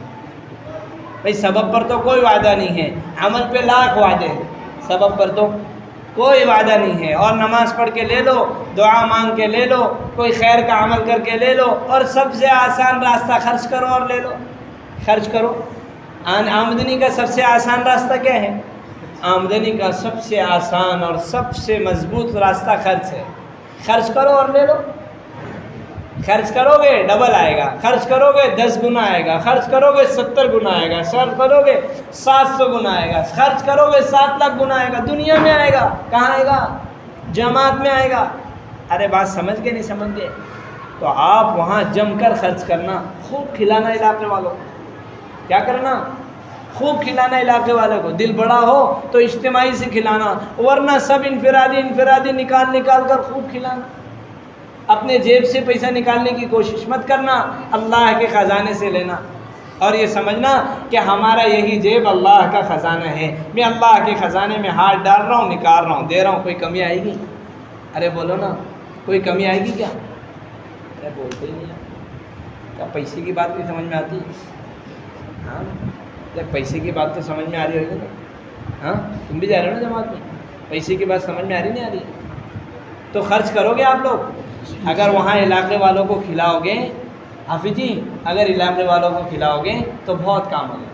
بھائی سبب پر تو کوئی وعدہ نہیں ہے، عمل پہ لاکھ وعدے ہیں، سبب پر تو کوئی وعدہ نہیں ہے۔ اور نماز پڑھ کے لے لو، دعا مانگ کے لے لو، کوئی خیر کا عمل کر کے لے لو، اور سب سے آسان راستہ خرچ کرو اور لے لو، خرچ کرو۔ آمدنی کا سب سے آسان راستہ کیا ہے؟ آمدنی کا سب سے آسان اور سب سے مضبوط راستہ خرچ ہے۔ خرچ کرو اور لے لو۔ خرچ کرو گے ڈبل آئے گا، خرچ کرو گے 10 گنا آئے گا، خرچ کرو گے 70 گنا آئے گا، خرچ کرو گے 700 گنا آئے گا، خرچ کرو گے 7 لاکھ گنا آئے گا۔ دنیا میں آئے گا، کہاں آئے گا؟ جماعت میں آئے گا۔ ارے بات سمجھ گئے نہیں سمجھ گئے؟ تو آپ وہاں جم کر خرچ کرنا، خوب کھلانا علاقے والوں کو۔ کیا کرنا؟ خوب کھلانا علاقے والوں کو۔ دل بڑا ہو تو اجتماعی سے کھلانا، ورنہ سب انفرادی نکال کر خوب کھلانا۔ اپنے جیب سے پیسہ نکالنے کی کوشش مت کرنا، اللہ کے خزانے سے لینا، اور یہ سمجھنا کہ ہمارا یہی جیب اللہ کا خزانہ ہے، میں اللہ کے خزانے میں ہاتھ ڈال رہا ہوں، نکال رہا ہوں، دے رہا ہوں، کوئی کمی آئے گی؟ ارے بولو نا، کوئی کمی آئے گی کیا؟ ارے بولتے ہی نہیں ہے۔ کیا پیسے کی بات بھی سمجھ میں آتی ہے؟ ہاں، جب پیسے کی بات تو سمجھ میں آ رہی ہوگی نا؟ ہاں، تم بھی جا رہے ہو نا جماعت میں، پیسے کی بات سمجھ میں آ رہی نہیں آ رہی؟ تو خرچ کرو گے آپ لوگ؟ اگر وہاں علاقے والوں کو کھلاؤ گے، حافظ جی، اگر علاقے والوں کو کھلاؤ گے تو بہت کام ہوگا۔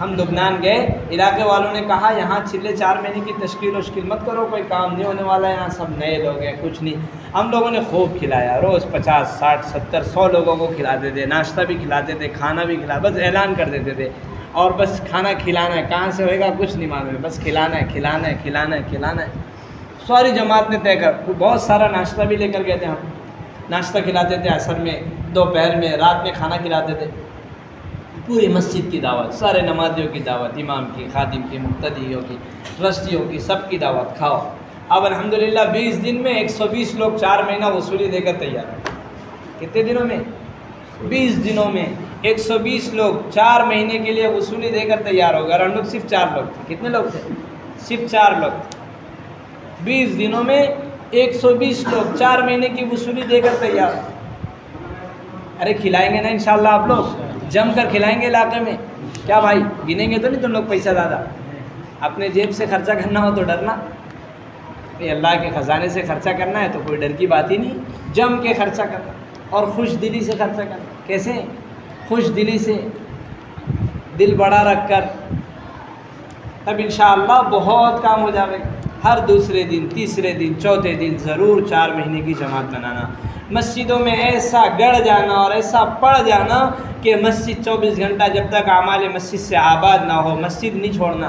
ہم لبنان گئے، علاقے والوں نے کہا یہاں 4 مہینے کی تشکیل مت کرو، کوئی کام نہیں ہونے والا ہے، یہاں سب نئے لوگ ہیں، کچھ نہیں۔ ہم لوگوں نے خوب کھلایا، روز 50 60 70 100 لوگوں کو کھلاتے تھے، ناشتہ بھی کھلاتے تھے، کھانا بھی بس اعلان کر دیتے تھے، اور بس کھانا کھلانا ہے، کہاں سے ہوئے گا کچھ نہیں معلوم ہے، بس کھلانا ہے۔ ساری جماعت نے طے کر، بہت سارا ناشتہ بھی لے کر گئے تھے، ہم ناشتہ کھلاتے تھے، عصر میں، دوپہر میں، رات میں کھانا کھلاتے تھے، پوری مسجد کی دعوت، سارے نمازیوں کی دعوت، امام کی، خادم کی، مقتدیوں کی، ٹرسٹیوں کی، سب کی دعوت کھاؤ۔ اب الحمدللہ 20 دن میں 120 لوگ 4 مہینہ وصولی دے کر تیار ہیں۔ کتنے دنوں میں؟ 20 دنوں میں 120 لوگ 4 مہینے کے لیے وصولی دے کر تیار ہو گئے، اور ہم لوگ صرف 4 لوگ تھے۔ کتنے لوگ تھے؟ صرف 4 لوگ تھے۔ 20 دنوں میں 120 لوگ 4 مہینے کی وصولی دے کر تیار۔ ارے کھلائیں گے نا انشاءاللہ؟ آپ لوگ جم کر کھلائیں گے علاقے میں؟ کیا بھائی گنیں گے تو نہیں تم لوگ پیسہ زیادہ؟ اپنے جیب سے خرچہ کرنا ہو تو ڈرنا، اللہ کے خزانے سے خرچہ کرنا ہے تو کوئی ڈر کی بات ہی نہیں، جم کے خرچہ کرنا اور خوش دلی سے خرچہ کرنا۔ کیسے؟ خوش دلی سے، دل بڑا رکھ کر، تب انشاءاللہ بہت کام ہو جاوے گا۔ ہر دوسرے دن، تیسرے دن، چوتھے دن ضرور 4 مہینے کی جماعت بنانا، مسجدوں میں ایسا گڑ جانا اور ایسا پڑ جانا کہ مسجد 24 گھنٹہ جب تک اعمال مسجد سے آباد نہ ہو، مسجد نہیں چھوڑنا۔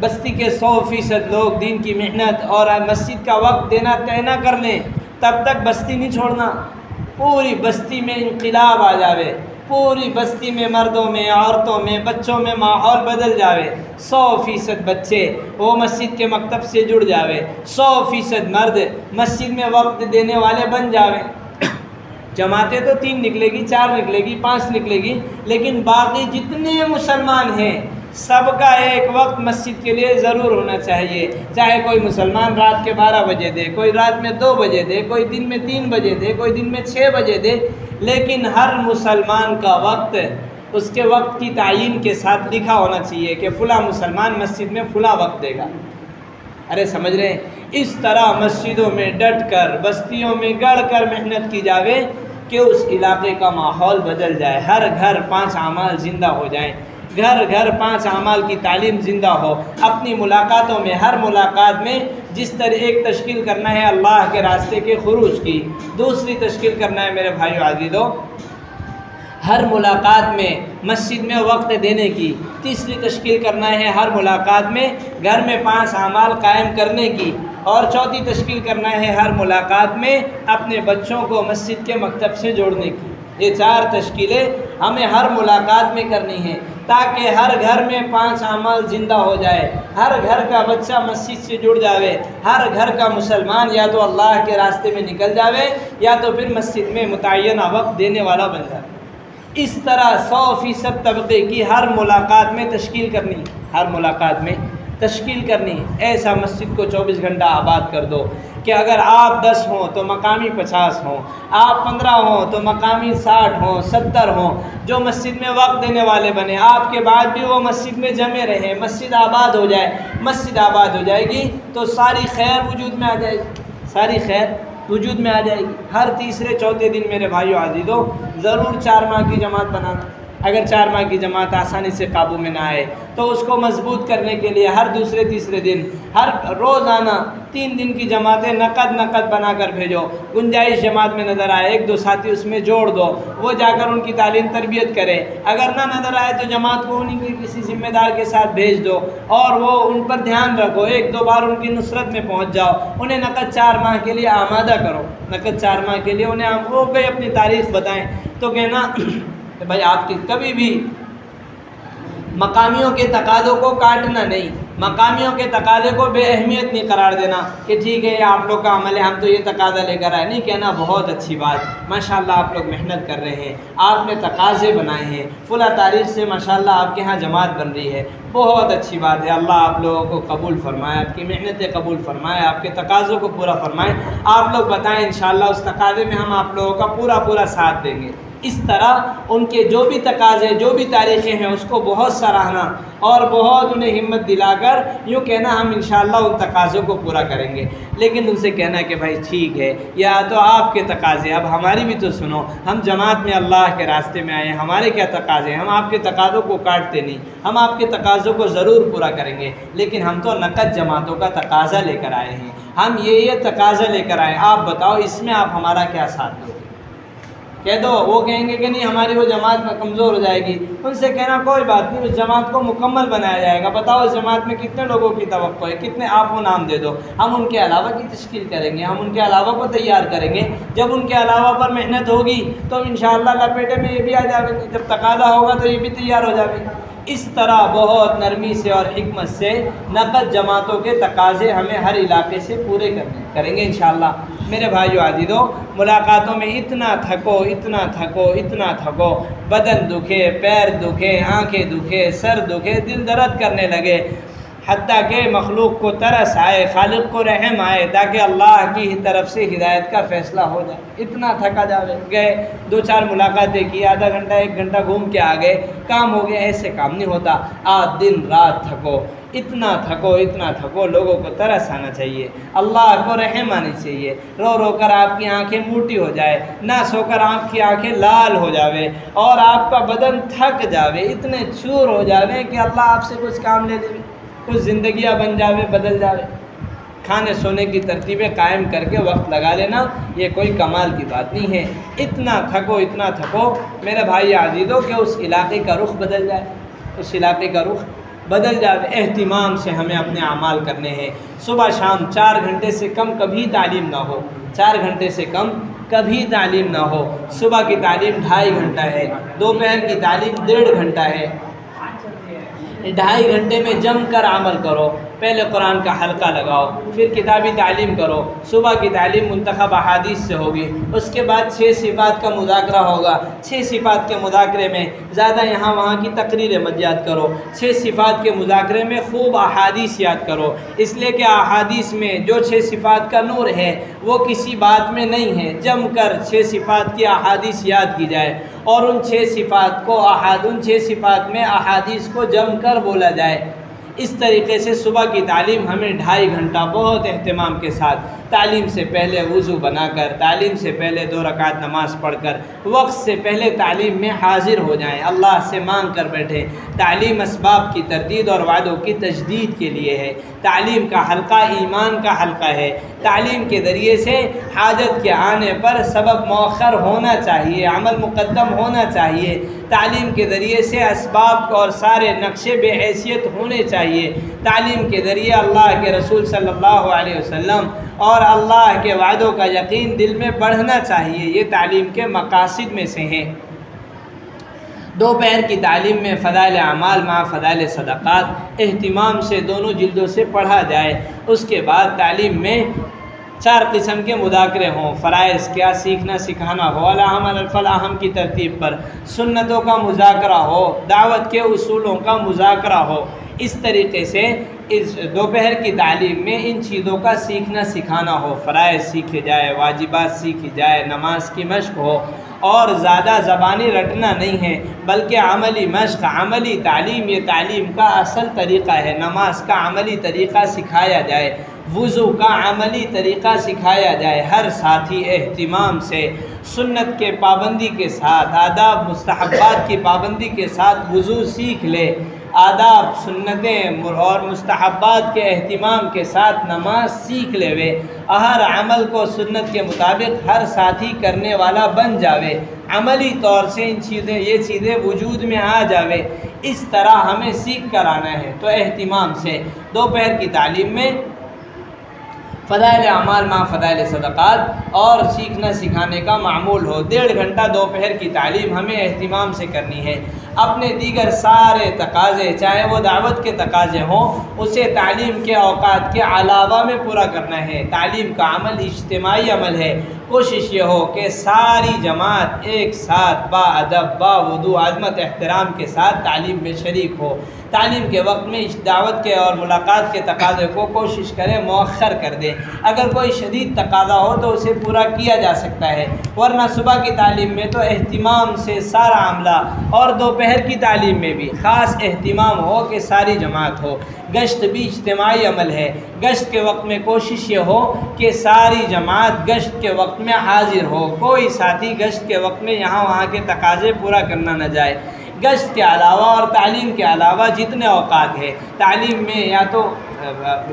بستی کے 100% لوگ دین کی محنت اور مسجد کا وقت دینا طے نہ کر لیں، تب تک بستی نہیں چھوڑنا۔ پوری بستی میں انقلاب آ جاوے، پوری بستی میں، مردوں میں، عورتوں میں، بچوں میں ماحول بدل جاوے، 100% بچے وہ مسجد کے مکتب سے جڑ جاوے، 100% مرد مسجد میں وقت دینے والے بن جاوے۔ جماعتیں تو 3 نکلے گی، 4 نکلے گی، 5 نکلے گی، لیکن باقی جتنے مسلمان ہیں سب کا ایک وقت مسجد کے لیے ضرور ہونا چاہیے، چاہے کوئی مسلمان رات کے 12 بجے دے، کوئی رات میں 2 بجے دے، کوئی دن میں 3 بجے دے، کوئی دن میں 6 بجے دے، لیکن ہر مسلمان کا وقت اس کے وقت کی تعیین کے ساتھ لکھا ہونا چاہیے کہ فلاں مسلمان مسجد میں فلاں وقت دے گا۔ ارے سمجھ رہے ہیں؟ اس طرح مسجدوں میں ڈٹ کر، بستیوں میں گڑ کر محنت کی جاوے کہ اس علاقے کا ماحول بدل جائے، ہر گھر 5 اعمال زندہ ہو جائیں، گھر گھر 5 اعمال کی تعلیم زندہ ہو۔ اپنی ملاقاتوں میں، ہر ملاقات میں جس طرح ایک تشکیل کرنا ہے اللہ کے راستے کے خروج کی، دوسری تشکیل کرنا ہے میرے بھائیو عزیزو ہر ملاقات میں مسجد میں وقت دینے کی، تیسری تشکیل کرنا ہے ہر ملاقات میں گھر میں 5 اعمال قائم کرنے کی، اور چوتھی تشکیل کرنا ہے ہر ملاقات میں اپنے بچوں کو مسجد کے مکتب سے جوڑنے کی۔ یہ 4 تشکیلیں ہمیں ہر ملاقات میں کرنی ہیں تاکہ ہر گھر میں 5 اعمال زندہ ہو جائے، ہر گھر کا بچہ مسجد سے جڑ جاوے، ہر گھر کا مسلمان یا تو اللہ کے راستے میں نکل جاوے یا تو پھر مسجد میں متعینہ وقت دینے والا بن جائے۔ اس طرح 100% طبقے کی ہر ملاقات میں تشکیل کرنی، ہر ملاقات میں تشکیل کرنی ہے، ایسا مسجد کو 24 گھنٹہ آباد کر دو کہ اگر آپ 10 ہوں تو مقامی 50 ہوں، آپ 15 ہوں تو مقامی 60 ہوں 70 ہوں، جو مسجد میں وقت دینے والے بنے، آپ کے بعد بھی وہ مسجد میں جمے رہیں، مسجد آباد ہو جائے۔ مسجد آباد ہو جائے گی تو ساری خیر وجود میں آ جائے گی، ساری خیر وجود میں آ جائے گی۔ ہر تیسرے چوتھے دن میرے بھائیو عزیزو ضرور 4 ماہ کی جماعت بنانا۔ اگر 4 ماہ کی جماعت آسانی سے قابو میں نہ آئے تو اس کو مضبوط کرنے کے لیے ہر دوسرے تیسرے دن، ہر روزانہ 3 دن کی جماعتیں نقد بنا کر بھیجو۔ گنجائش جماعت میں نظر آئے 1-2 ساتھی اس میں جوڑ دو، وہ جا کر ان کی تعلیم تربیت کرے۔ اگر نہ نظر آئے تو جماعت کو انہیں کے کسی ذمہ دار کے ساتھ بھیج دو اور وہ ان پر دھیان رکھو، 1-2 بار ان کی نصرت میں پہنچ جاؤ، انہیں نقد 4 ماہ کے لیے آمادہ کرو، نقد 4 ماہ کے لیے انہیں وہ بھی اپنی تاریخ بتائیں تو کہنا کہ بھائی آپ کی کبھی بھی مقامیوں کے تقاضوں کو کاٹنا نہیں، مقامیوں کے تقاضے کو بے اہمیت نہیں قرار دینا کہ ٹھیک ہے یہ آپ لوگ کا عمل ہے ہم تو یہ تقاضا لے کر آئے، نہیں کہنا بہت اچھی بات، ماشاءاللہ آپ لوگ محنت کر رہے ہیں، آپ نے تقاضے بنائے ہیں، فلاں تاریخ سے ماشاءاللہ آپ کے ہاں جماعت بن رہی ہے، بہت اچھی بات ہے، اللہ آپ لوگوں کو قبول فرمائے، آپ کی محنتیں قبول فرمائے، آپ کے تقاضوں کو پورا فرمائے، آپ لوگ بتائیں انشاءاللہ اس تقاضے میں ہم آپ لوگوں کا پورا ساتھ دیں گے۔ اس طرح ان کے جو بھی تقاضے جو بھی تاریخیں ہیں اس کو بہت سراہنا اور بہت انہیں ہمت دلا کر یوں کہنا ہم انشاءاللہ ان تقاضوں کو پورا کریں گے، لیکن ان سے کہنا کہ بھائی ٹھیک ہے یا تو آپ کے تقاضے اب ہماری بھی تو سنو، ہم جماعت میں اللہ کے راستے میں آئے ہیں، ہمارے کیا تقاضے ہیں، ہم آپ کے تقاضوں کو کاٹتے نہیں، ہم آپ کے تقاضوں کو ضرور پورا کریں گے، لیکن ہم تو نقد جماعتوں کا تقاضا لے کر آئے ہیں، ہم یہ تقاضا لے کر آئے، آپ بتاؤ اس میں آپ ہمارا کیا ساتھ دو گے؟ کہہ دو، وہ کہیں گے کہ نہیں ہماری وہ جماعت میں کمزور ہو جائے گی، ان سے کہنا کوئی بات نہیں، اس جماعت کو مکمل بنایا جائے گا، بتاؤ اس جماعت میں کتنے لوگوں کی توقع ہے، کتنے، آپ وہ نام دے دو، ہم ان کے علاوہ کی تشکیل کریں گے، ہم ان کے علاوہ کو تیار کریں گے، جب ان کے علاوہ پر محنت ہوگی تو انشاءاللہ لپیٹے میں یہ بھی آ جائے گی، جب تقاضا ہوگا تو یہ بھی تیار ہو جائے گی۔ اس طرح بہت نرمی سے اور حکمت سے نقد جماعتوں کے تقاضے ہمیں ہر علاقے سے پورے کریں گے انشاءاللہ۔ میرے بھائیو عزیزو، ملاقاتوں میں اتنا تھکو، بدن دکھے، پیر دکھے، آنکھیں دکھے، سر دکھے، دل درد کرنے لگے، حتیٰ کہ مخلوق کو ترس آئے، خالق کو رحم آئے تاکہ اللہ کی طرف سے ہدایت کا فیصلہ ہو جائے، اتنا تھکا گئے، 2-4 ملاقاتیں کی، آدھا گھنٹہ 1 گھنٹہ گھوم کے آ گئے، کام ہو گیا، ایسے کام نہیں ہوتا، آپ دن رات تھکو، اتنا تھکو، لوگوں کو ترس آنا چاہیے، اللہ کو رحم آنی چاہیے، رو رو کر آپ کی آنکھیں موٹی ہو جائے، نہ سو کر آپ کی آنکھیں لال ہو جاوے اور آپ کا بدن تھک جاوے، اتنے چور ہو جاوے کہ اللہ آپ سے کچھ کام لے لے، کچھ زندگیاں بن جاوے، بدل جاوے۔ کھانے سونے کی ترتیبیں قائم کر کے وقت لگا لینا یہ کوئی کمال کی بات نہیں ہے، اتنا تھکو میرے بھائی عزیزو کہ اس علاقے کا رخ بدل جائے، اس علاقے کا رخ بدل جائے۔ اہتمام سے ہمیں اپنے اعمال کرنے ہیں، صبح شام 4 گھنٹے سے کم کبھی تعلیم نہ ہو، 4 گھنٹے سے کم کبھی تعلیم نہ ہو، صبح کی تعلیم 2.5 گھنٹہ ہے، دوپہر کی تعلیم 1.5 گھنٹہ ہے، 2.5 گھنٹے میں جم کر عمل کرو، پہلے قرآن کا حلقہ لگاؤ، پھر کتابی تعلیم کرو، صبح کی تعلیم منتخب احادیث سے ہوگی، اس کے بعد 6 صفات کا مذاکرہ ہوگا، 6 صفات کے مذاکرے میں زیادہ یہاں وہاں کی تقریریں مت یاد کرو، 6 صفات کے مذاکرے میں خوب احادیث یاد کرو، اس لیے کہ احادیث میں جو 6 صفات کا نور ہے وہ کسی بات میں نہیں ہے، جم کر 6 صفات کی احادیث یاد کی جائے اور ان 6 صفات میں احادیث کو جم کر بولا جائے۔ اس طریقے سے صبح کی تعلیم ہمیں 2.5 گھنٹہ بہت اہتمام کے ساتھ، تعلیم سے پہلے وضو بنا کر، تعلیم سے پہلے 2 رکعت نماز پڑھ کر، وقت سے پہلے تعلیم میں حاضر ہو جائیں، اللہ سے مانگ کر بیٹھیں۔ تعلیم اسباب کی تردید اور وعدوں کی تجدید کے لیے ہے، تعلیم کا حلقہ ایمان کا حلقہ ہے، تعلیم کے ذریعے سے حاجت کے آنے پر سبب مؤخر ہونا چاہیے، عمل مقدم ہونا چاہیے، تعلیم کے ذریعے سے اسباب اور سارے نقشے بے حیثیت ہونے چاہیے، تعلیم کے ذریعے اللہ کے رسول صلی اللہ علیہ وسلم اور اللہ کے وعدوں کا یقین دل میں بڑھنا چاہیے، یہ تعلیم کے مقاصد میں سے ہیں۔ دوپہر کی تعلیم میں فضائل اعمال مع فضائل صدقات اہتمام سے دونوں جلدوں سے پڑھا جائے، اس کے بعد تعلیم میں 4 قسم کے مذاکرے ہوں، فرائض کیا سیکھنا سکھانا ہو، الاہم الفلاہم کی ترتیب پر، سنتوں کا مذاکرہ ہو، دعوت کے اصولوں کا مذاکرہ ہو، اس طریقے سے اس دوپہر کی تعلیم میں ان چیزوں کا سیکھنا سکھانا ہو، فرائض سیکھے جائے، واجبات سیکھی جائے، نماز کی مشق ہو، اور زیادہ زبانی رٹنا نہیں ہے بلکہ عملی مشق، عملی تعلیم، یہ تعلیم کا اصل طریقہ ہے، نماز کا عملی طریقہ سکھایا جائے، وضو کا عملی طریقہ سکھایا جائے، ہر ساتھی اہتمام سے سنت کے پابندی کے ساتھ، آداب مستحبات کی پابندی کے ساتھ وضو سیکھ لے، آداب سنتیں اور مستحبات کے اہتمام کے ساتھ نماز سیکھ لے، ہر عمل کو سنت کے مطابق ہر ساتھی کرنے والا بن جاوے، عملی طور سے یہ چیزیں وجود میں آ جاوے، اس طرح ہمیں سیکھ کر آنا ہے۔ تو اہتمام سے دوپہر کی تعلیم میں فضائل اعمال مع فضائل صدقات اور سیکھنا سکھانے کا معمول ہو، 1.5 گھنٹہ دوپہر کی تعلیم ہمیں اہتمام سے کرنی ہے، اپنے دیگر سارے تقاضے چاہے وہ دعوت کے تقاضے ہوں اسے تعلیم کے اوقات کے علاوہ میں پورا کرنا ہے۔ تعلیم کا عمل اجتماعی عمل ہے، کوشش یہ ہو کہ ساری جماعت ایک ساتھ با ادب، با وضو، عظمت احترام کے ساتھ تعلیم میں شریک ہو، تعلیم کے وقت میں اس دعوت کے اور ملاقات کے تقاضے کو کوشش کرے مؤخر کر دے، اگر کوئی شدید تقاضا ہو تو اسے پورا کیا جا سکتا ہے، ورنہ صبح کی تعلیم میں تو اہتمام سے سارا عملہ، اور دوپہر کی تعلیم میں بھی خاص اہتمام ہو کہ ساری جماعت ہو۔ گشت بھی اجتماعی عمل ہے، گشت کے وقت میں کوشش یہ ہو کہ ساری جماعت گشت کے وقت میں حاضر ہو، کوئی ساتھی گشت کے وقت میں یہاں وہاں کے تقاضے پورا کرنا نہ جائے۔ گشت کے علاوہ اور تعلیم کے علاوہ جتنے اوقات ہیں تعلیم میں، یا تو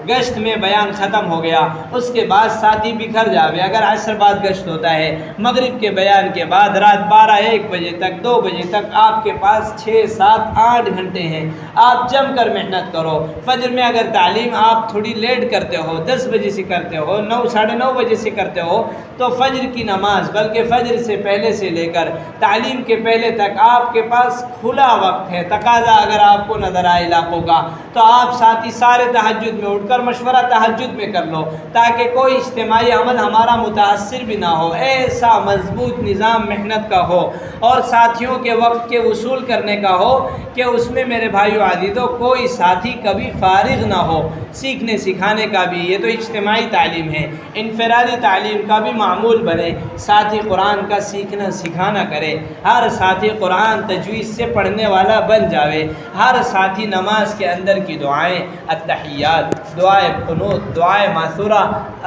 گشت میں بیان ختم ہو گیا اس کے بعد ساتھی بکھر جاوے، اگر عصر بعد گشت ہوتا ہے، مغرب کے بیان کے بعد رات 12-1 بجے تک، 2 بجے تک آپ کے پاس 6-7-8 گھنٹے ہیں، آپ جم کر محنت کرو۔ فجر میں اگر تعلیم آپ تھوڑی لیٹ کرتے ہو، 10 بجے سے کرتے ہو، 9-9:30 بجے سے کرتے ہو، تو فجر کی نماز بلکہ فجر سے پہلے سے لے کر تعلیم کے پہلے تک آپ کے پاس کھلا وقت ہے۔ تقاضا اگر آپ کو نظر آئے علاقوں کا تو آپ ساتھی سارے تہجد میں اٹھ کر مشورہ تہجد میں کر لو، تاکہ کوئی اجتماعی عمل ہمارا متاثر بھی نہ ہو، ایسا مضبوط نظام محنت کا ہو اور ساتھیوں کے وقت کے وصول کرنے کا ہو کہ اس میں میرے بھائیو عزیزو کوئی ساتھی کبھی فارغ نہ ہو۔ سیکھنے سکھانے کا بھی یہ تو اجتماعی تعلیم ہے، انفرادی تعلیم کا بھی معمول بنے، ساتھی قرآن کا سیکھنا سکھانا کرے، ہر ساتھی قرآن تجوید سے پڑھنے والا بن جاوے، ہر ساتھی نماز کے اندر کی دعائیں، التحیات، دعائے قنوت، دعائے ماثورہ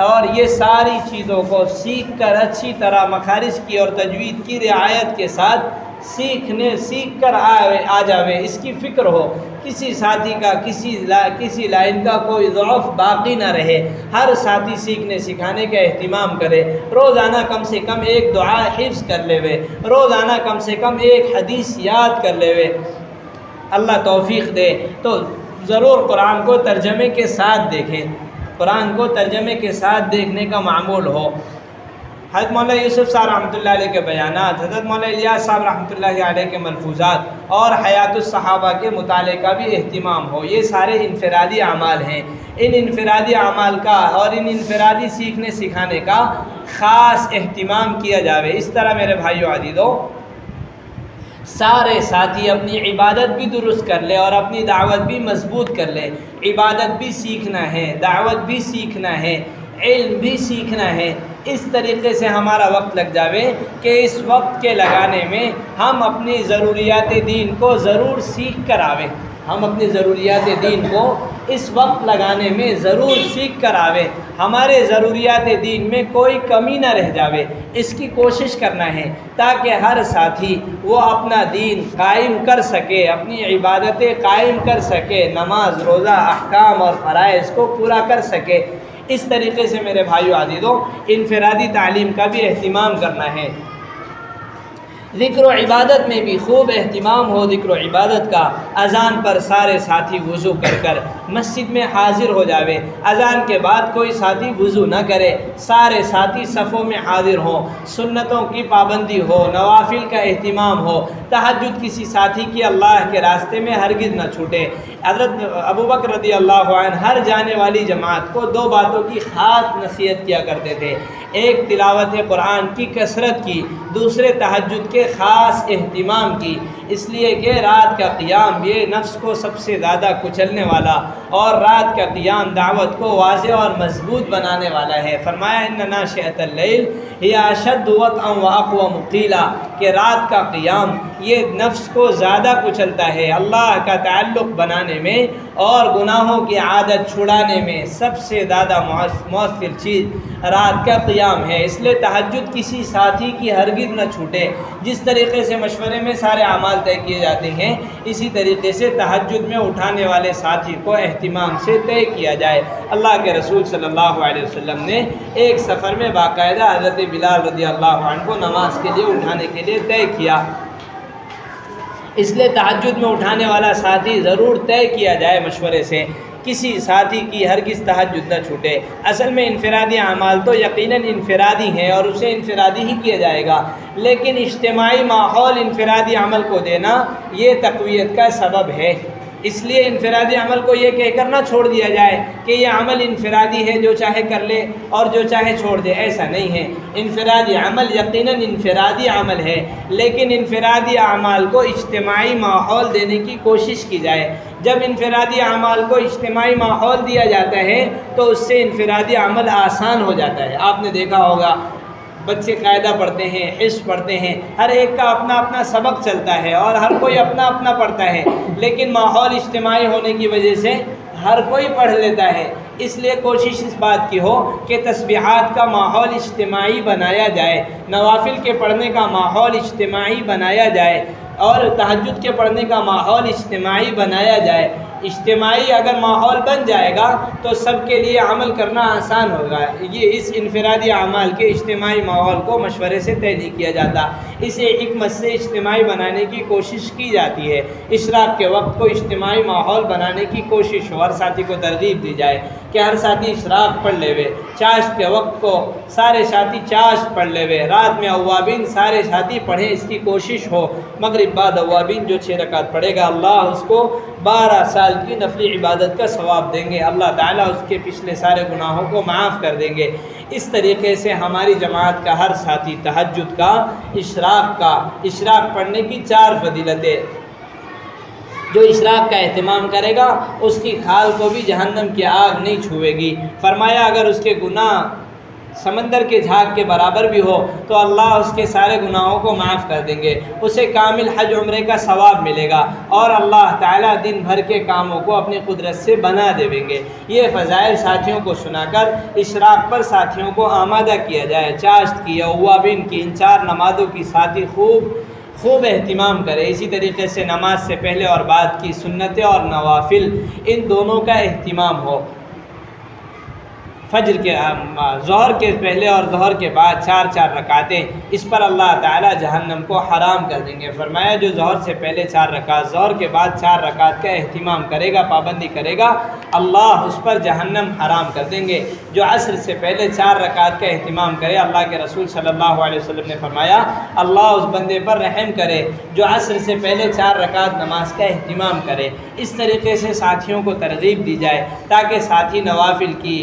اور یہ ساری چیزوں کو سیکھ کر اچھی طرح مخارج کی اور تجوید کی رعایت کے ساتھ سیکھ کر آ جاوے، اس کی فکر ہو، کسی ساتھی کا کسی لائن کا کوئی ضعف باقی نہ رہے، ہر ساتھی سیکھنے سکھانے کا اہتمام کرے، روزانہ کم سے کم ایک دعا حفظ کر لے، روزانہ کم سے کم ایک حدیث یاد کر لے، اللہ توفیق دے تو ضرور قرآن کو ترجمے کے ساتھ دیکھیں، قرآن کو ترجمے کے ساتھ دیکھنے کا معمول ہو۔ حضرت مولانا یوسف صاحب رحمۃ اللہ علیہ کے بیانات، حضرت مولانا الیاس صاحب رحمۃ اللہ علیہ کے ملفوظات اور حیات الصحابہ کے مطالعے کا بھی اہتمام ہو، یہ سارے انفرادی اعمال ہیں، ان انفرادی اعمال کا اور ان انفرادی سیکھنے سکھانے کا خاص اہتمام کیا جاوے۔ اس طرح میرے بھائیو عزیزو سارے ساتھی اپنی عبادت بھی درست کر لے اور اپنی دعوت بھی مضبوط کر لے، عبادت بھی سیکھنا ہے، دعوت بھی سیکھنا ہے، علم بھی سیکھنا ہے، اس طریقے سے ہمارا وقت لگ جاوے کہ اس وقت کے لگانے میں ہم اپنی ضروریات دین کو ضرور سیکھ کر آویں، ہم اپنی ضروریات دین کو اس وقت لگانے میں ضرور سیکھ کر آوے، ہمارے ضروریات دین میں کوئی کمی نہ رہ جاوے، اس کی کوشش کرنا ہے تاکہ ہر ساتھی وہ اپنا دین قائم کر سکے، اپنی عبادتیں قائم کر سکے، نماز، روزہ، احکام اور فرائض کو پورا کر سکے۔ اس طریقے سے میرے بھائیو عزیزو انفرادی تعلیم کا بھی اہتمام کرنا ہے۔ ذکر و عبادت میں بھی خوب اہتمام ہو ذکر و عبادت کا۔ اذان پر سارے ساتھی وضو کر مسجد میں حاضر ہو جاوے، اذان کے بعد کوئی ساتھی وضو نہ کرے، سارے ساتھی صفوں میں حاضر ہوں، سنتوں کی پابندی ہو، نوافل کا اہتمام ہو، تہجد کسی ساتھی کی اللہ کے راستے میں ہرگز نہ چھوٹے۔ حضرت ابوبکر رضی اللہ عنہ ہر جانے والی جماعت کو دو باتوں کی خاص نصیحت کیا کرتے تھے، ایک تلاوت قرآن کی کثرت کی، دوسرے تہجد کے خاص اہتمام کی، اس لیے کہ رات کا قیام یہ نفس کو سب سے زیادہ کچلنے والا اور رات کا قیام دعوت کو واضح اور مضبوط بنانے والا ہے۔ فرمایا ان ناشئۃ اللیل ہی اشد وطئا واقوم قیلا، کہ رات کا قیام یہ نفس کو زیادہ کچلتا ہے، اللہ کا تعلق بنانے میں اور گناہوں کی عادت چھڑانے میں سب سے زیادہ مؤثر چیز رات کا قیام ہے۔ اس لیے تہجد کسی ساتھی کی ہرگز نہ چھوٹے۔ جس طریقے سے مشورے میں سارے اعمال طے کیے جاتے ہیں، اسی طریقے سے تہجد میں اٹھانے والے ساتھی کو اہتمام سے طے کیا جائے۔ اللہ کے رسول صلی اللہ علیہ وسلم نے ایک سفر میں باقاعدہ حضرت بلال رضی اللہ عنہ کو نماز کے لیے اٹھانے کے لیے طے کیا، اس لیے تہجد میں اٹھانے والا ساتھی ضرور طے کیا جائے مشورے سے، کسی ساتھی کی ہرگز تہجد نہ چھوٹے۔ اصل میں انفرادی اعمال تو یقیناً انفرادی ہیں اور اسے انفرادی ہی کیا جائے گا، لیکن اجتماعی ماحول انفرادی عمل کو دینا یہ تقویت کا سبب ہے۔ اس لیے انفرادی عمل کو یہ کہہ کر نہ چھوڑ دیا جائے کہ یہ عمل انفرادی ہے، جو چاہے کر لے اور جو چاہے چھوڑ دے، ایسا نہیں ہے۔ انفرادی عمل یقیناً انفرادی عمل ہے، لیکن انفرادی اعمال کو اجتماعی ماحول دینے کی کوشش کی جائے۔ جب انفرادی اعمال کو اجتماعی ماحول دیا جاتا ہے تو اس سے انفرادی عمل آسان ہو جاتا ہے۔ آپ نے دیکھا ہوگا بچے قاعدہ پڑھتے ہیں، حفظ پڑھتے ہیں، ہر ایک کا اپنا اپنا سبق چلتا ہے اور ہر کوئی اپنا اپنا پڑھتا ہے، لیکن ماحول اجتماعی ہونے کی وجہ سے ہر کوئی پڑھ لیتا ہے۔ اس لیے کوشش اس بات کی ہو کہ تسبیحات کا ماحول اجتماعی بنایا جائے، نوافل کے پڑھنے کا ماحول اجتماعی بنایا جائے اور تہجد کے پڑھنے کا ماحول اجتماعی بنایا جائے۔ اجتماعی اگر ماحول بن جائے گا تو سب کے لیے عمل کرنا آسان ہوگا۔ یہ اس انفرادی اعمال کے اجتماعی ماحول کو مشورے سے طے نہیں کیا جاتا، اسے حکمت سے اجتماعی بنانے کی کوشش کی جاتی ہے۔ اشراق کے وقت کو اجتماعی ماحول بنانے کی کوشش ہو، ہر ساتھی کو ترغیب دی جائے کہ ہر ساتھی اشراق پڑھ لے وے، چاشت کے وقت کو سارے ساتھی چاشت پڑھ لے وے، رات میں اوابین سارے ساتھی پڑھیں، اس کی کوشش ہو۔ مغرب بعد اوابین جو 6 رکعت پڑھے گا اللہ اس کو 12 سال کی نفلی عبادت کا ثواب دیں گے، اللہ تعالیٰ اس کے پچھلے سارے گناہوں کو معاف کر دیں گے۔ اس طریقے سے ہماری جماعت کا ہر ساتھی تہجد کا، اشراق پڑھنے کی 4 فضیلتیں، جو اشراق کا اہتمام کرے گا اس کی کھال کو بھی جہنم کی آگ نہیں چھوئے گی۔ فرمایا اگر اس کے گناہ سمندر کے جھاگ کے برابر بھی ہو تو اللہ اس کے سارے گناہوں کو معاف کر دیں گے، اسے کامل حج عمرے کا ثواب ملے گا اور اللہ تعالیٰ دن بھر کے کاموں کو اپنی قدرت سے بنا دیں گے۔ یہ فضائل ساتھیوں کو سنا کر اشراق پر ساتھیوں کو آمادہ کیا جائے، چاشت کی، اوابین کی، ان 4 نمازوں کی ساتھی خوب اہتمام کرے۔ اسی طریقے سے نماز سے پہلے اور بعد کی سنتیں اور نوافل، ان دونوں کا اہتمام ہو۔ فجر کے ظہر کے پہلے اور ظہر کے بعد 4 رکعتیں، اس پر اللہ تعالیٰ جہنم کو حرام کر دیں گے۔ فرمایا جو ظہر سے پہلے 4 رکعت، ظہر کے بعد 4 رکعت کا اہتمام کرے گا، پابندی کرے گا، اللہ اس پر جہنم حرام کر دیں گے۔ جو عصر سے پہلے 4 رکعت کا اہتمام کرے، اللہ کے رسول صلی اللہ علیہ وسلم نے فرمایا اللہ اس بندے پر رحم کرے جو عصر سے پہلے 4 رکعت نماز کا اہتمام کرے۔ اس طریقے سے ساتھیوں کو ترغیب دی جائے تاکہ ساتھی نوافل کی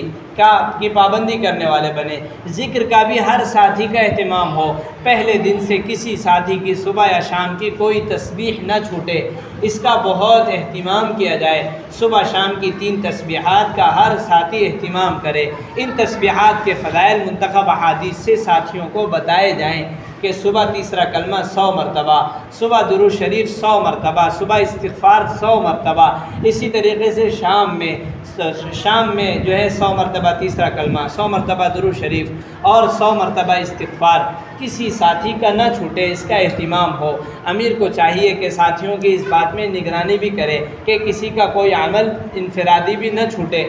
پابندی کرنے والے بنے۔ ذکر کا بھی ہر ساتھی کا اہتمام ہو، پہلے دن سے کسی ساتھی کی صبح یا شام کی کوئی تسبیح نہ چھوٹے، اس کا بہت اہتمام کیا جائے۔ صبح شام کی 3 تسبیحات کا ہر ساتھی اہتمام کرے۔ ان تسبیحات کے فضائل منتخب احادیث سے ساتھیوں کو بتائے جائیں کہ صبح تیسرا کلمہ 100 مرتبہ، صبح درود شریف 100 مرتبہ، صبح استغفار 100 مرتبہ، اسی طریقے سے شام میں جو ہے 100 مرتبہ تیسرا کلمہ، 100 مرتبہ درود شریف اور 100 مرتبہ استغفار، کسی ساتھی کا نہ چھوٹے، اس کا اہتمام ہو۔ امیر کو چاہیے کہ ساتھیوں کی اس بات میں نگرانی بھی کرے کہ کسی کا کوئی عمل انفرادی بھی نہ چھوٹے۔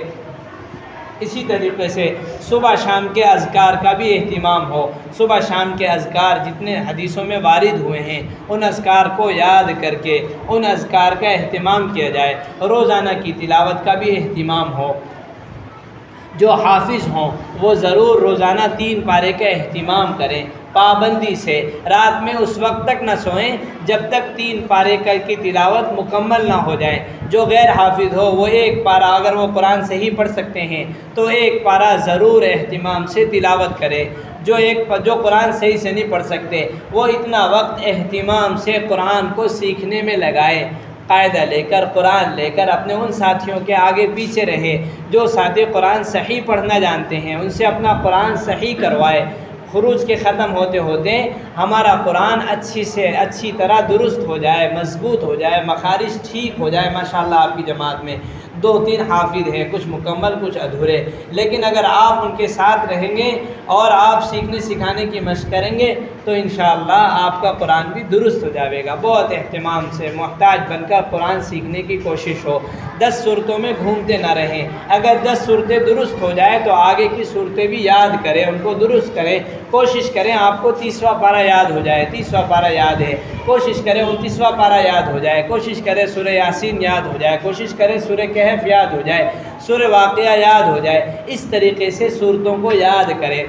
اسی طریقے سے صبح شام کے اذکار کا بھی اہتمام ہو، صبح شام کے اذکار جتنے حدیثوں میں وارد ہوئے ہیں ان اذکار کو یاد کر کے ان اذکار کا اہتمام کیا جائے، روزانہ کی تلاوت کا بھی اہتمام ہو۔ جو حافظ ہوں وہ ضرور روزانہ 3 پارے کا اہتمام کریں پابندی سے، رات میں اس وقت تک نہ سوئیں جب تک 3 پارے کی تلاوت مکمل نہ ہو جائے۔ جو غیر حافظ ہو وہ 1 پارہ، اگر وہ قرآن صحیح پڑھ سکتے ہیں تو 1 پارہ ضرور اہتمام سے تلاوت کرے۔ جو قرآن صحیح سے نہیں پڑھ سکتے وہ اتنا وقت اہتمام سے قرآن کو سیکھنے میں لگائے، قاعدہ لے کر قرآن لے کر اپنے ان ساتھیوں کے آگے پیچھے رہے جو ساتھی قرآن صحیح پڑھنا جانتے ہیں، ان سے اپنا قرآن صحیح کروائے۔ خروج کے ختم ہوتے ہوتے ہمارا قرآن اچھی طرح درست ہو جائے، مضبوط ہو جائے، مخارج ٹھیک ہو جائے۔ ماشاءاللہ آپ کی جماعت میں 2-3 حافظ ہیں، کچھ مکمل کچھ ادھورے، لیکن اگر آپ ان کے ساتھ رہیں گے اور آپ سیکھنے سکھانے کی مشق کریں گے تو انشاءاللہ آپ کا قرآن بھی درست ہو جائے گا۔ بہت اہتمام سے محتاج بن کر قرآن سیکھنے کی کوشش ہو، 10 صورتوں میں گھومتے نہ رہیں۔ اگر 10 صورتیں درست ہو جائے تو آگے کی صورتیں بھی یاد کریں، ان کو درست کریں، کوشش کریں آپ کو 30واں پارہ یاد ہو جائے، 30واں پارہ یاد ہے، کوشش کریں 29واں پارہ یاد ہو جائے، کوشش کریں سورہ یاسین یاد ہو جائے، کوشش کریں سورہ کہف یاد ہو جائے، سورہ واقعہ یاد ہو جائے۔ اس طریقے سے صورتوں کو یاد کریں۔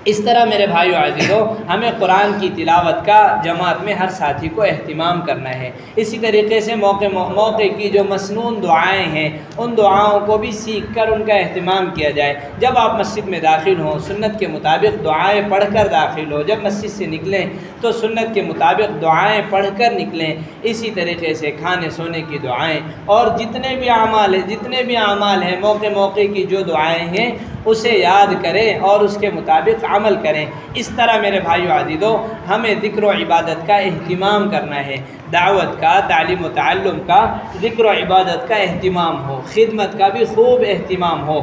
اس طرح میرے بھائیو عزیزو ہمیں قرآن کی تلاوت کا جماعت میں ہر ساتھی کو اہتمام کرنا ہے۔ اسی طریقے سے موقع کی جو مسنون دعائیں ہیں ان دعاؤں کو بھی سیکھ کر ان کا اہتمام کیا جائے۔ جب آپ مسجد میں داخل ہوں سنت کے مطابق دعائیں پڑھ کر داخل ہو، جب مسجد سے نکلیں تو سنت کے مطابق دعائیں پڑھ کر نکلیں۔ اسی طریقے سے کھانے سونے کی دعائیں اور جتنے بھی اعمال ہیں موقع کی جو دعائیں ہیں اسے یاد کریں اور اس کے مطابق عمل کریں۔ اس طرح میرے بھائیو عزیزو ہمیں ذکر و عبادت کا اہتمام کرنا ہے، دعوت کا، تعلیم و تعلم کا، ذکر و عبادت کا اہتمام ہو، خدمت کا بھی خوب اہتمام ہو۔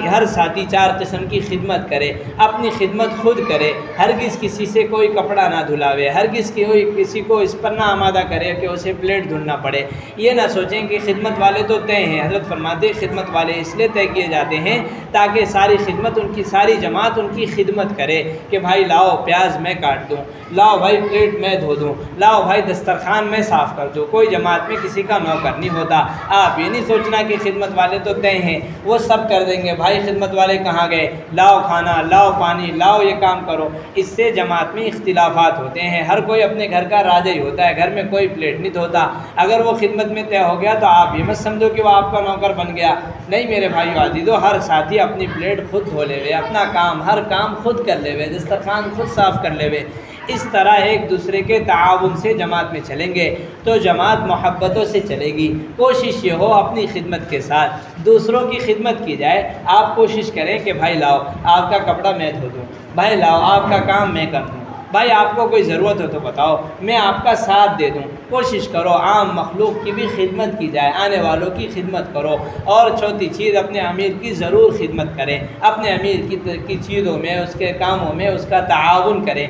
ہر ساتھی 4 قسم کی خدمت کرے، اپنی خدمت خود کرے، ہرگز کسی سے کوئی کپڑا نہ دھلاوے، ہرگز کسی کو اس پر نہ آمادہ کرے کہ اسے پلیٹ دھلنا پڑے۔ یہ نہ سوچیں کہ خدمت والے تو طے ہیں، حضرت فرماتے ہیں خدمت والے اس لیے طے کیے جاتے ہیں تاکہ ساری خدمت ان کی ساری جماعت ان کی خدمت کرے کہ بھائی لاؤ پیاز میں کاٹ دوں، لاؤ بھائی پلیٹ میں دھو دوں، لاؤ بھائی دسترخوان میں صاف کر دوں۔ کوئی جماعت میں کسی کا نوکر نہیں ہوتا۔ آپ یہ نہیں سوچنا کہ خدمت والے تو طے ہیں وہ سب کر دیں گے، بھائی خدمت والے کہاں گئے، لاؤ کھانا، لاؤ پانی، لاؤ یہ کام کرو۔ اس سے جماعت میں اختلافات ہوتے ہیں، ہر کوئی اپنے گھر کا راجہ ہی ہوتا ہے، گھر میں کوئی پلیٹ نہیں دھوتا۔ اگر وہ خدمت میں طے ہو گیا تو آپ یہ مت سمجھو کہ وہ آپ کا نوکر بن گیا، نہیں میرے بھائیو عزیزو، ہر ساتھی اپنی پلیٹ خود دھو لے وے، اپنا کام ہر کام خود کر لے وے، دسترخوان خود صاف کر لے وے۔ اس طرح ایک دوسرے کے تعاون سے جماعت میں چلیں گے تو جماعت محبتوں سے چلے گی۔ کوشش یہ ہو اپنی خدمت کے ساتھ دوسروں کی خدمت کی جائے۔ آپ کوشش کریں کہ بھائی لاؤ آپ کا کپڑا میں دھو دوں، بھائی لاؤ آپ کا کام میں کر دوں، بھائی آپ کو کوئی ضرورت ہو تو بتاؤ میں آپ کا ساتھ دے دوں۔ کوشش کرو عام مخلوق کی بھی خدمت کی جائے، آنے والوں کی خدمت کرو۔ اور چوتھی چیز اپنے امیر کی ضرور خدمت کریں، اپنے امیر کی چیزوں میں، اس کے کاموں میں اس کا تعاون کریں۔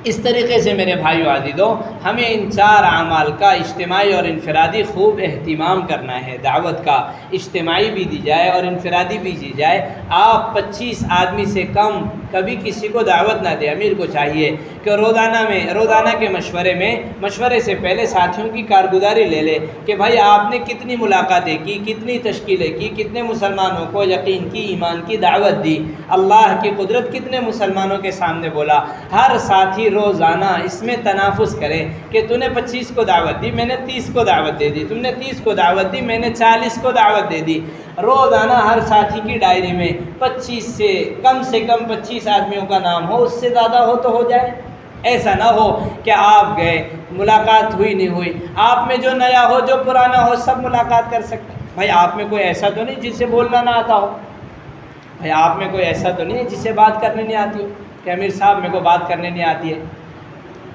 اس طریقے سے میرے بھائیو عزیزو ہمیں ان 4 اعمال کا اجتماعی اور انفرادی خوب اہتمام کرنا ہے۔ دعوت کا اجتماعی بھی دی جائے اور انفرادی بھی دی جائے۔ آپ 25 آدمی سے کم کبھی کسی کو دعوت نہ دیں۔ امیر کو چاہیے کہ روزانہ کے مشورے سے پہلے ساتھیوں کی کارگزاری لے لے کہ بھائی آپ نے کتنی ملاقاتیں کی، کتنی تشکیلیں کی، کتنے مسلمانوں کو یقین کی، ایمان کی دعوت دی، اللہ کی قدرت کتنے مسلمانوں کے سامنے بولا۔ ہر ساتھی روزانہ اس میں تنافس کریں کہ تو نے 25 کو دعوت دی، میں نے 30 کو دعوت دے دی، تم نے 30 کو دعوت دی، میں نے 40 کو دعوت دے دی۔ روزانہ ہر ساتھی کی ڈائری میں 25 سے کم 25 آدمیوں کا نام ہو، اس سے زیادہ ہو تو ہو جائے۔ ایسا نہ ہو کہ آپ گئے ملاقات ہوئی نہیں ہوئی، آپ میں جو نیا ہو جو پرانا ہو سب ملاقات کر سکتے۔ بھائی آپ میں کوئی ایسا تو نہیں جس سے بولنا نہ آتا ہو، بھائی آپ میں کوئی ایسا تو نہیں ہے جس سے بات کرنے نہیں آتی ہو کہ امیر صاحب میرے کو بات کرنے نہیں آتی ہے۔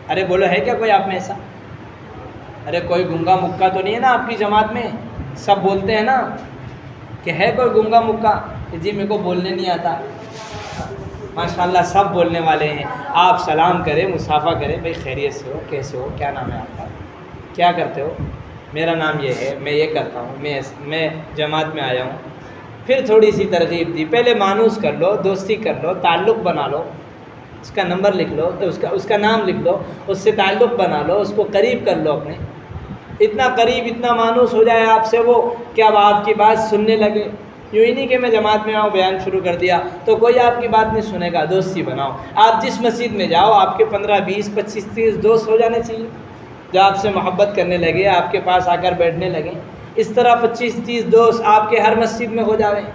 ارے بولو ہے کیا کوئی آپ میں ایسا؟ ارے کوئی گنگا مکہ تو نہیں ہے نا آپ کی جماعت میں؟ سب بولتے ہیں نا کہ ہے کوئی گنگا مکہ کہ جی میرے کو بولنے نہیں آتا؟ ماشاءاللہ سب بولنے والے ہیں۔ آپ سلام کریں، مصافحہ کریں، بھائی خیریت سے ہو، کیسے ہو، کیا نام ہے آپ کا، کیا کرتے ہو؟ میرا نام یہ ہے، میں یہ کرتا ہوں، میں جماعت میں آیا ہوں۔ پھر تھوڑی سی ترغیب دی، پہلے مانوس کر لو، دوستی کر لو، تعلق بنا لو، اس کا نمبر لکھ لو، اس کا نام لکھ لو، اس سے تعلق بنا لو، اس کو قریب کر لو اپنے، اتنا قریب اتنا مانوس ہو جائے آپ سے وہ کہ اب آپ کی بات سننے لگے۔ یوں ہی نہیں کہ میں جماعت میں آؤں بیان شروع کر دیا تو کوئی آپ کی بات نہیں سنے گا، دوستی بناؤ۔ آپ جس مسجد میں جاؤ آپ کے 15 20 25 30 دوست ہو جانے چاہیے جو آپ سے محبت کرنے لگے، آپ کے پاس آ کر بیٹھنے لگے۔ اس طرح 25 30 دوست آپ کے ہر مسجد میں ہو جاویں۔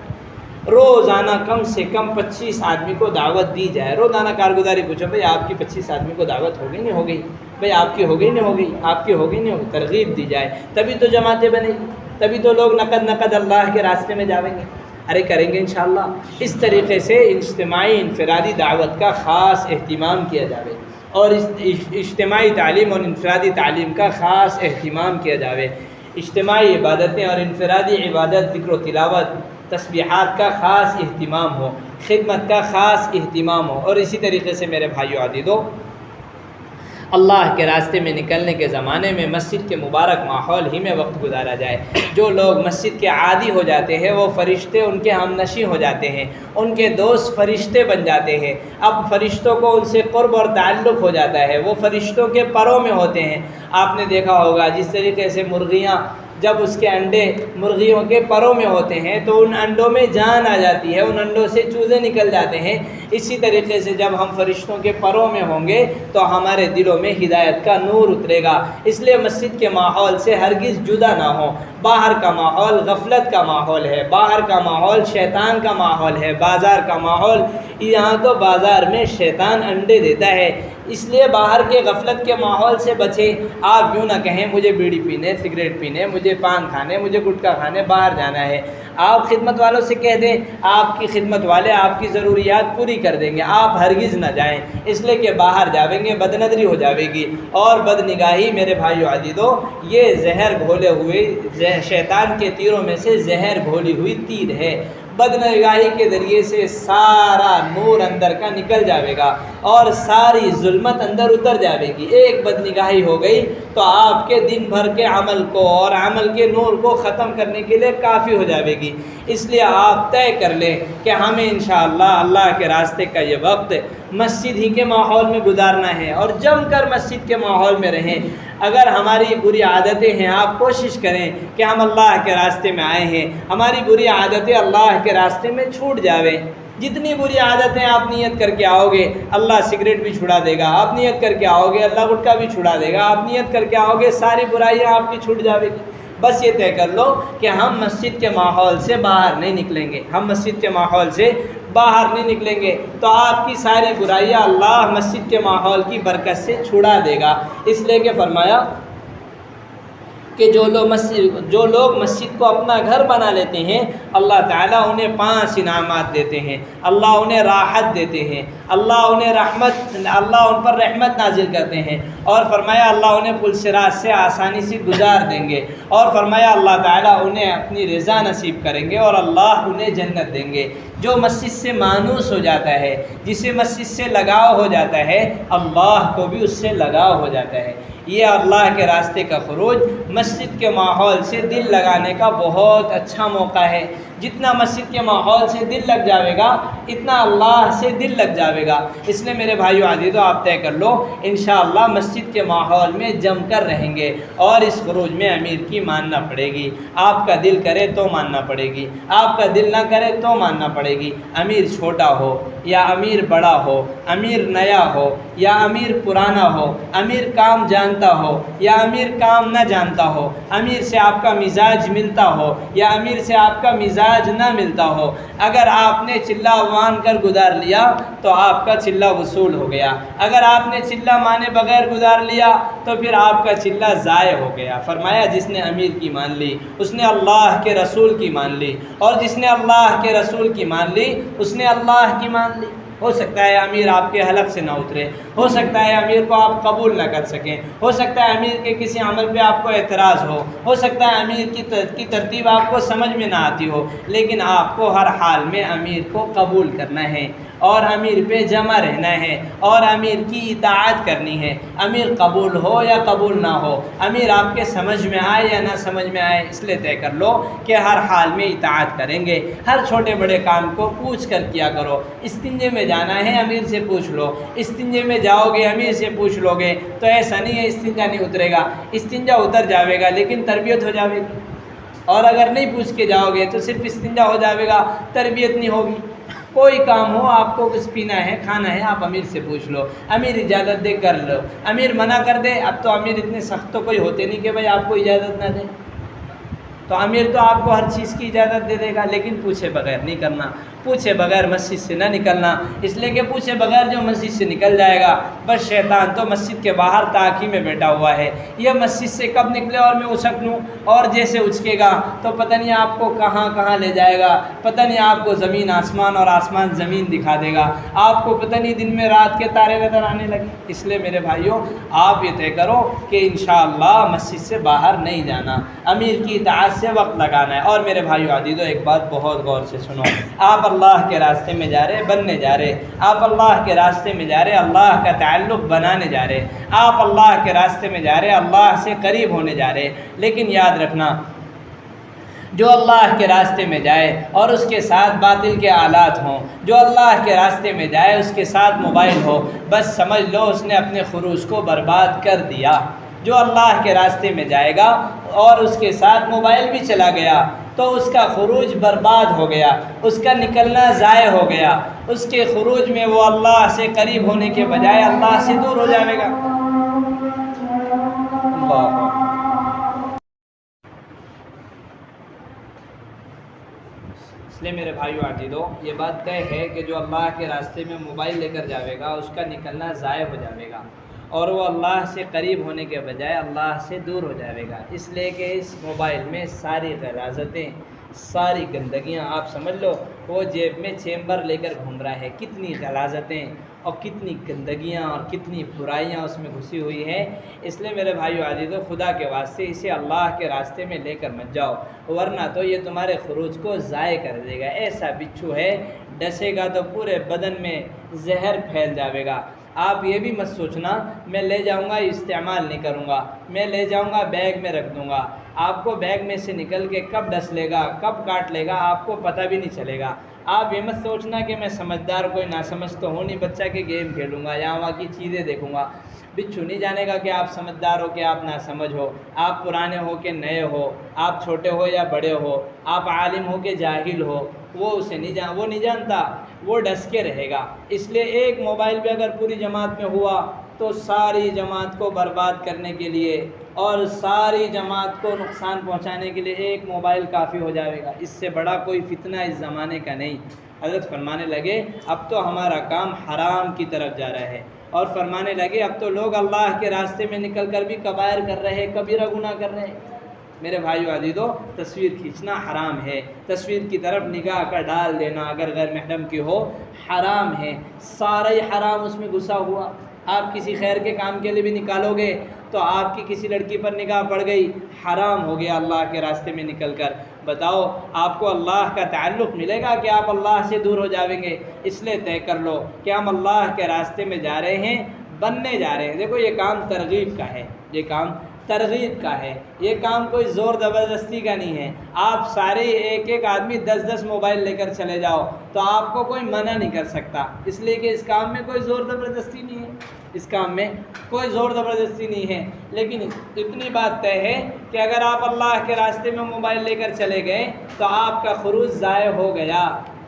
روزانہ کم سے کم 25 آدمی کو دعوت دی جائے، روزانہ کارگزاری پوچھو بھائی آپ کی 25 آدمی کو دعوت ہو گئی نہیں ہو گئی، بھائی آپ کی ہو گئی نہیں ہو گئی، آپ کی ہو گئی نہیں ہو گئی، ترغیب دی جائے، تبھی تو جماعتیں بنے گی، تبھی تو لوگ نقد اللہ کے راستے میں جاویں گے۔ ارے کریں گے انشاءاللہ۔ اس طریقے سے اجتماعی انفرادی دعوت کا خاص اہتمام کیا جاوے، اور اس اجتماعی تعلیم اور انفرادی تعلیم کا خاص اہتمام کیا جاوے۔ اجتماعی عبادتیں اور انفرادی عبادت، ذکر و تلاوت، تسبیحات کا خاص اہتمام ہو، خدمت کا خاص اہتمام ہو۔ اور اسی طریقے سے میرے بھائیو عزیزو، اللہ کے راستے میں نکلنے کے زمانے میں مسجد کے مبارک ماحول ہی میں وقت گزارا جائے۔ جو لوگ مسجد کے عادی ہو جاتے ہیں وہ فرشتے ان کے ہم نشیں ہو جاتے ہیں، ان کے دوست فرشتے بن جاتے ہیں۔ اب فرشتوں کو ان سے قرب اور تعلق ہو جاتا ہے، وہ فرشتوں کے پروں میں ہوتے ہیں۔ آپ نے دیکھا ہوگا جس طریقے سے مرغیاں جب اس کے انڈے مرغیوں کے پروں میں ہوتے ہیں تو ان انڈوں میں جان آ جاتی ہے، ان انڈوں سے چوزے نکل جاتے ہیں۔ اسی طریقے سے جب ہم فرشتوں کے پروں میں ہوں گے تو ہمارے دلوں میں ہدایت کا نور اترے گا۔ اس لیے مسجد کے ماحول سے ہرگز جدا نہ ہو۔ باہر کا ماحول غفلت کا ماحول ہے، باہر کا ماحول شیطان کا ماحول ہے، بازار کا ماحول، یہاں تو بازار میں شیطان انڈے دیتا ہے، اس لیے باہر کے غفلت کے ماحول سے بچیں۔ آپ یوں نہ کہیں مجھے بیڑی پینے، سگریٹ پینے، مجھے پان کھانے، مجھے گٹکا کھانے باہر جانا ہے۔ آپ خدمت والوں سے کہہ دیں، آپ کی خدمت والے آپ کی ضروریات پوری کر دیں گے، آپ ہرگز نہ جائیں، اس لیے کہ باہر جاویں گے بد نظری ہو جاوے گی۔ اور بد نگاہی میرے بھائیو عزیزو، یہ زہر گھولے ہوئے شیطان کے تیروں میں سے زہر گھولی ہوئی تیر ہے۔ بد نگاہی کے ذریعے سے سارا نور اندر کا نکل جاوے گا اور ساری ظلمت اندر اتر جاوے گی۔ ایک بد نگاہی ہو گئی تو آپ کے دن بھر کے عمل کو اور عمل کے نور کو ختم کرنے کے لیے کافی ہو جاوے گی۔ اس لیے آپ طے کر لیں کہ ہمیں انشاءاللہ اللہ کے راستے کا یہ وقت مسجد ہی کے ماحول میں گزارنا ہے، اور جم کر مسجد کے ماحول میں رہیں۔ اگر ہماری بری عادتیں ہیں، آپ کوشش کریں کہ ہم اللہ کے راستے میں آئے ہیں، ہماری بری عادتیں اللہ کے راستے میں چھوٹ جاویں۔ جتنی بری عادتیں آپ نیت کر کے آؤ گے اللہ سگریٹ بھی چھڑا دے گا، آپ نیت کر کے آؤ گے اللہ گٹکا بھی چھڑا دے گا، آپ نیت کر کے آؤ گے ساری برائیاں آپ کی چھوٹ جاوے گی۔ بس یہ طے کر لو کہ ہم مسجد کے ماحول سے باہر نہیں نکلیں گے، ہم مسجد کے ماحول سے باہر نہیں نکلیں گے تو آپ کی ساری برائیاں اللہ مسجد کے ماحول کی برکت سے چھڑا دے گا۔ اس لیے کہ فرمایا کہ جو لوگ مسجد کو اپنا گھر بنا لیتے ہیں اللہ تعالیٰ انہیں 5 انعامات دیتے ہیں، اللہ انہیں راحت دیتے ہیں، اللہ ان پر رحمت نازل کرتے ہیں، اور فرمایا اللہ انہیں پل صراط سے آسانی سے گزار دیں گے، اور فرمایا اللہ تعالیٰ انہیں اپنی رضا نصیب کریں گے اور اللہ انہیں جنت دیں گے۔ جو مسجد سے مانوس ہو جاتا ہے، جسے مسجد سے لگاؤ ہو جاتا ہے، اللہ کو بھی اس سے لگاؤ ہو جاتا ہے۔ یہ اللہ کے راستے کا خروج مسجد کے ماحول سے دل لگانے کا بہت اچھا موقع ہے۔ جتنا مسجد کے ماحول سے دل لگ جاوے گا اتنا اللہ سے دل لگ جاوے گا۔ اس لیے میرے بھائیو عزیزو آپ طے کر لو انشاءاللہ مسجد کے ماحول میں جم کر رہیں گے، اور اس خروج میں امیر کی ماننا پڑے گی۔ آپ کا دل کرے تو ماننا پڑے گی، آپ کا دل نہ کرے تو ماننا پڑے گی۔ امیر چھوٹا ہو یا امیر بڑا ہو، امیر نیا ہو یا امیر پرانا ہو، امیر کام جانتا ہو یا امیر کام نہ جانتا ہو، امیر سے آپ کا مزاج ملتا ہو یا امیر سے آپ کا مزاج نہ ملتا ہو، اگر آپ نے چلہ مان کر گزار لیا تو آپ کا چلہ وصول ہو گیا، اگر آپ نے چلہ مانے بغیر گزار لیا تو پھر آپ کا چلہ ضائع ہو گیا۔ فرمایا جس نے امیر کی مان لی اس نے اللہ کے رسول کی مان لی، اور جس نے اللہ کے رسول کی مان لی اس نے اللہ کی مان لی۔ ہو سکتا ہے امیر آپ کے حلق سے نہ اترے، ہو سکتا ہے امیر کو آپ قبول نہ کر سکیں، ہو سکتا ہے امیر کے کسی عمل پہ آپ کو اعتراض ہو سکتا ہے امیر کی ترتیب آپ کو سمجھ میں نہ آتی ہو، لیکن آپ کو ہر حال میں امیر کو قبول کرنا ہے اور امیر پہ جمع رہنا ہے اور امیر کی اطاعت کرنی ہے۔ امیر قبول ہو یا قبول نہ ہو، امیر آپ کے سمجھ میں آئے یا نہ سمجھ میں آئے، اس لیے طے کر لو کہ ہر حال میں اطاعت کریں گے۔ ہر چھوٹے بڑے کام کو پوچھ کر کیا کرو۔ استنجے میں جانا ہے امیر سے پوچھ لو، استنجے میں جاؤ گے امیر سے پوچھ لو گے تو ایسا نہیں ہے استنجا نہیں اترے گا، استنجا اتر جاوے گا لیکن تربیت ہو جاوے گی، اور اگر نہیں پوچھ کے جاؤ گے تو صرف استنجا ہو جاوے گا، تربیت نہیں ہوگی۔ کوئی کام ہو، آپ کو کچھ پینا ہے کھانا ہے، آپ امیر سے پوچھ لو، امیر اجازت دے کر لو، امیر منع کر دے، اب تو امیر اتنے سخت تو کوئی ہوتے نہیں کہ بھائی آپ کو اجازت نہ دے، تو امیر تو آپ کو ہر چیز کی اجازت دے دے گا، لیکن پوچھے بغیر نہیں کرنا، پوچھے بغیر مسجد سے نہ نکلنا، اس لیے کہ پوچھے بغیر جو مسجد سے نکل جائے گا بس شیطان تو مسجد کے باہر تاکی میں بیٹھا ہوا ہے، یہ مسجد سے کب نکلے اور میں اچک لوں، اور جیسے اچکے گا تو پتہ نہیں آپ کو کہاں کہاں لے جائے گا، پتہ نہیں آپ کو زمین آسمان اور آسمان زمین دکھا دے گا، آپ کو پتہ نہیں دن میں رات کے تارے نظر آنے لگے۔ اس لیے میرے بھائیوں آپ یہ طے کرو کہ انشاءاللہ مسجد سے باہر نہیں جانا، امیر کی اطاعت سے وقت لگانا ہے۔ اور میرے بھائیو عزیزو ایک بات بہت غور سے سنو، آپ اللہ کے راستے میں جا رہے، بننے جا رہے، آپ اللہ کے راستے میں جا رہے، اللہ کا تعلق بنانے جا رہے، آپ اللہ کے راستے میں جا رہے، اللہ سے قریب ہونے جا رہے، لیکن یاد رکھنا جو اللہ کے راستے میں جائے اور اس کے ساتھ باطل کے آلات ہوں، جو اللہ کے راستے میں جائے اس کے ساتھ موبائل ہو، بس سمجھ لو اس نے اپنے خروج کو برباد کر دیا۔ جو اللہ کے راستے میں جائے گا اور اس کے ساتھ موبائل بھی چلا گیا تو اس کا خروج برباد ہو گیا، اس کا نکلنا ضائع ہو گیا، اس کے خروج میں وہ اللہ سے قریب ہونے کے بجائے اللہ سے دور ہو جائے گا۔ اللہ اس لیے میرے بھائیو عزیزو یہ بات طے ہے کہ جو اللہ کے راستے میں موبائل لے کر جاوے گا اس کا نکلنا ضائع ہو جاوے گا اور وہ اللہ سے قریب ہونے کے بجائے اللہ سے دور ہو جاوے گا، اس لیے کہ اس موبائل میں ساری غلاظتیں، ساری گندگیاں، آپ سمجھ لو وہ جیب میں چیمبر لے کر گھوم رہا ہے، کتنی غلاظتیں اور کتنی گندگیاں اور کتنی برائیاں اس میں گھسی ہوئی ہیں۔ اس لیے میرے بھائیو عزیزو خدا کے واسطے اسے اللہ کے راستے میں لے کر مت جاؤ، ورنہ تو یہ تمہارے خروج کو ضائع کر دے گا۔ ایسا بچھو ہے ڈسے گا تو پورے بدن میں زہر پھیل جاوے گا۔ آپ یہ بھی مت سوچنا میں لے جاؤں گا استعمال نہیں کروں گا، میں لے جاؤں گا بیگ میں رکھ دوں گا، آپ کو بیگ میں سے نکل کے کب ڈس لے گا کب کاٹ لے گا آپ کو پتہ بھی نہیں چلے گا۔ آپ یہ مت سوچنا کہ میں سمجھدار کوئی ناسمجھ تو ہوں نہیں، بچہ کے گیم کھیلوں گا یا وہاں کی چیزیں دیکھوں گا، بچھو نہیں جانے گا کہ آپ سمجھدار ہو کہ آپ ناسمجھ ہو، آپ پرانے ہو کہ نئے ہو، آپ چھوٹے ہو یا بڑے ہو، آپ عالم ہو کہ جاہل ہو، وہ نہیں جانتا، وہ ڈس کے رہے گا۔ اس لیے ایک موبائل بھی اگر پوری جماعت میں ہوا تو ساری جماعت کو برباد کرنے کے لیے اور ساری جماعت کو نقصان پہنچانے کے لیے ایک موبائل کافی ہو جائے گا، اس سے بڑا کوئی فتنہ اس زمانے کا نہیں۔ حضرت فرمانے لگے اب تو ہمارا کام حرام کی طرف جا رہا ہے، اور فرمانے لگے اب تو لوگ اللہ کے راستے میں نکل کر بھی کبائر کر رہے ہیں، کبیرہ گناہ کر رہے ہیں۔ میرے بھائیو عزیزو تصویر کھینچنا حرام ہے، تصویر کی طرف نگاہ کا ڈال دینا اگر غیر محرم کی ہو حرام ہے، سارا ہی حرام اس میں گھسا ہوا۔ آپ کسی خیر کے کام کے لیے بھی نکالو گے تو آپ کی کسی لڑکی پر نگاہ پڑ گئی، حرام ہو گیا اللہ کے راستے میں نکل کر۔ بتاؤ آپ کو اللہ کا تعلق ملے گا کہ آپ اللہ سے دور ہو جاویں گے؟ اس لیے طے کر لو کہ ہم اللہ کے راستے میں جا رہے ہیں، بننے جا رہے ہیں۔ دیکھو یہ کام ترغیب کا ہے، یہ کام ترغیب کا ہے، یہ کام کوئی زور زبردستی کا نہیں ہے۔ آپ سارے ایک ایک آدمی 10 موبائل لے کر چلے جاؤ تو آپ کو کوئی منع نہیں کر سکتا، اس لیے کہ اس کام میں کوئی زور زبردستی نہیں ہے، اس کام میں کوئی زور زبردستی نہیں ہے۔ لیکن اتنی بات طے ہے کہ اگر آپ اللہ کے راستے میں موبائل لے کر چلے گئے تو آپ کا خروج ضائع ہو گیا،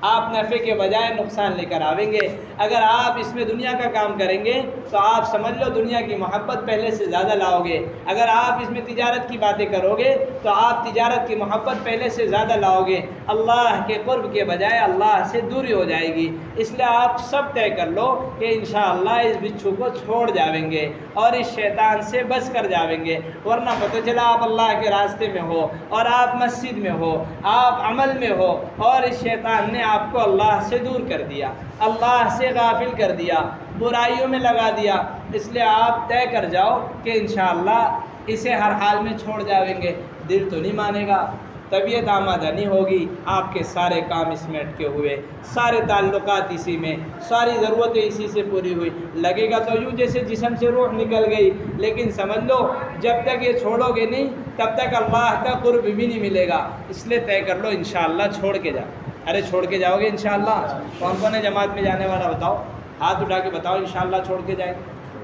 آپ نفع کے بجائے نقصان لے کر آویں گے۔ اگر آپ اس میں دنیا کا کام کریں گے تو آپ سمجھ لو دنیا کی محبت پہلے سے زیادہ لاؤ گے، اگر آپ اس میں تجارت کی باتیں کرو گے تو آپ تجارت کی محبت پہلے سے زیادہ لاؤ گے، اللہ کے قرب کے بجائے اللہ سے دوری ہو جائے گی۔ اس لیے آپ سب طے کر لو کہ انشاءاللہ اس بچھو کو چھوڑ جاویں گے اور اس شیطان سے بچ کر جاویں گے، ورنہ پتہ چلا آپ اللہ کے راستے میں ہو اور آپ مسجد میں ہو، آپ عمل میں ہو اور اس شیطان نے آپ کو اللہ سے دور کر دیا، اللہ سے غافل کر دیا، برائیوں میں لگا دیا، اس لیے آپ طے کر جاؤ کہ انشاءاللہ اسے ہر حال میں چھوڑ جائیں گے۔ دل تو نہیں مانے گا، طبیعت آمادہ نہیں ہوگی، آپ کے سارے کام اس میں اٹکے ہوئے، سارے تعلقات اسی میں، ساری ضرورتیں اسی سے پوری ہوئی، لگے گا تو یوں جیسے جسم سے روح نکل گئی، لیکن سمجھ لو جب تک یہ چھوڑو گے نہیں تب تک اللہ کا قرب بھی نہیں ملے گا۔ اس لیے طے کر لو انشاءاللہ چھوڑ کے جاؤ۔ ارے چھوڑ کے جاؤ گے انشاءاللہ؟ کون کون ہے جماعت میں جانے والا بتاؤ، ہاتھ اٹھا کے بتاؤ انشاءاللہ چھوڑ کے جائیں۔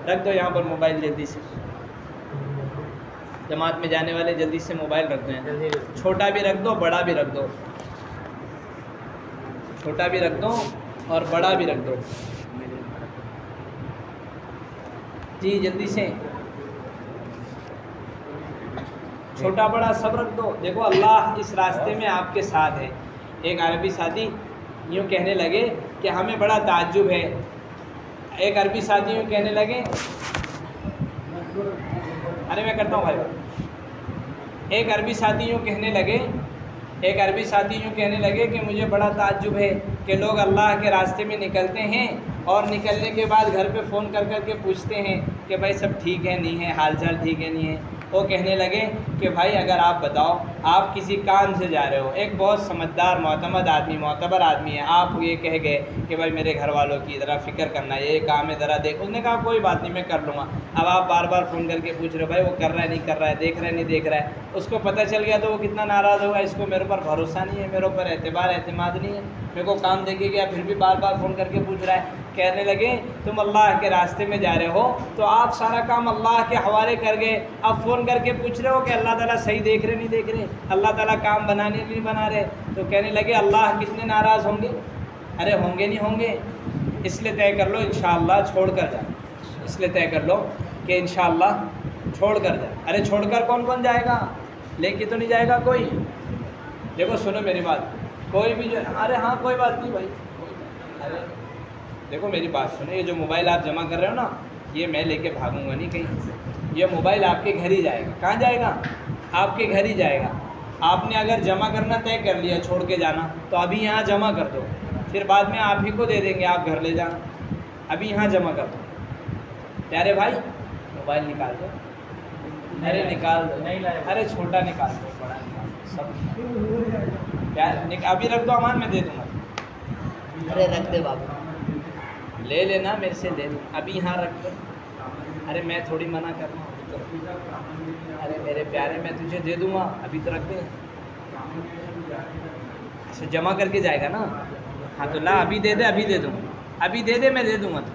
رکھ دو یہاں پر موبائل جلدی سے، جماعت میں جانے والے جلدی سے موبائل رکھ دیں، چھوٹا بھی رکھ دو بڑا بھی رکھ دو، چھوٹا بھی رکھ دو اور بڑا بھی رکھ دو، جی جلدی سے، چھوٹا بڑا سب رکھ دو۔ دیکھو اللہ اس راستے میں آپ کے ساتھ ہے۔ ایک عربی ساتھی یوں کہنے لگے کہ ہمیں بڑا تعجب ہے، ایک عربی ساتھی یوں کہنے لگے، ارے میں کرتا ہوں بھائی، ایک عربی ساتھی یوں کہنے لگے کہ مجھے بڑا تعجب ہے کہ لوگ اللہ کے راستے میں نکلتے ہیں اور نکلنے کے بعد گھر پہ فون کر کے پوچھتے ہیں کہ بھائی سب ٹھیک ہے نہیں ہے، حال چال ٹھیک ہے نہیں ہے۔ وہ کہنے لگے کہ بھائی اگر آپ بتاؤ آپ کسی کام سے جا رہے ہو، ایک بہت سمجھدار معتمد آدمی معتبر آدمی ہے، آپ یہ کہہ گئے کہ بھائی میرے گھر والوں کی ذرا فکر کرنا، یہ کام ہے ذرا دیکھ، اس نے کہا کوئی بات نہیں میں کر لوں گا۔ اب آپ بار بار فون کر کے پوچھ رہے ہو بھائی وہ کر رہا ہے نہیں کر رہا ہے، دیکھ رہا ہے نہیں دیکھ رہا ہے، اس کو پتہ چل گیا تو وہ کتنا ناراض ہوگا، اس کو میرے پر بھروسہ نہیں ہے، میرے اوپر اعتماد نہیں ہے، میرے کو کام دے کے گیا پھر بھی بار بار فون کر کے پوچھ رہا ہے۔ کہنے لگے تم اللہ کے راستے میں جا رہے ہو تو آپ سارا کام اللہ کے حوالے کر گئے، اب فون کر کے پوچھ رہے ہو کہ اللہ تعالیٰ صحیح دیکھ رہے نہیں دیکھ رہے، اللہ تعالیٰ کام بنانے نہیں بنا رہے۔ تو کہنے لگے اللہ کتنے ناراض ہوں گے؟ ارے ہوں گے نہیں ہوں گے، اس لیے طے کر لو انشاءاللہ چھوڑ کر جائیں، اس لیے طے کر لو کہ انشاءاللہ چھوڑ کر جائیں۔ ارے چھوڑ کر کون کون جائے گا؟ لے کے تو نہیں جائے گا کوئی؟ دیکھو سنو میری بات، کوئی بھی جو ارے ہاں کوئی بات نہیں بھائی، ارے دیکھو میری بات سنو، یہ جو موبائل آپ جمع کر رہے ہو نا، یہ میں لے کے بھاگوں گا نہیں کہیں سے، یہ موبائل آپ کے گھر ہی جائے گا۔ کہاں جائے گا؟ آپ کے گھر ہی جائے گا۔ آپ نے اگر جمع کرنا طے کر لیا چھوڑ کے جانا تو ابھی یہاں جمع کر دو، پھر بعد میں آپ ہی کو دے دیں گے، آپ گھر لے جانا، ابھی یہاں جمع کر دو۔ پیارے بھائی موبائل نکال دو، ارے نکال دو، ارے چھوٹا نکال دو بڑا نکال دو، سب ابھی رکھ دو، امان میں دے دوں گا، ارے رکھ دے بابا، لے لینا میرے سے لے لو، ابھی یہاں رکھ دو، ارے میں تھوڑی منع کر رہا ہوں، ارے میرے پیارے میں تجھے دے دوں گا، ابھی تو رکھ دے، اچھا جمع کر کے جائے گا نا، ہاں تو لا ابھی دے دے، ابھی دے دوں گا، ابھی دے دے میں دے دوں گا تو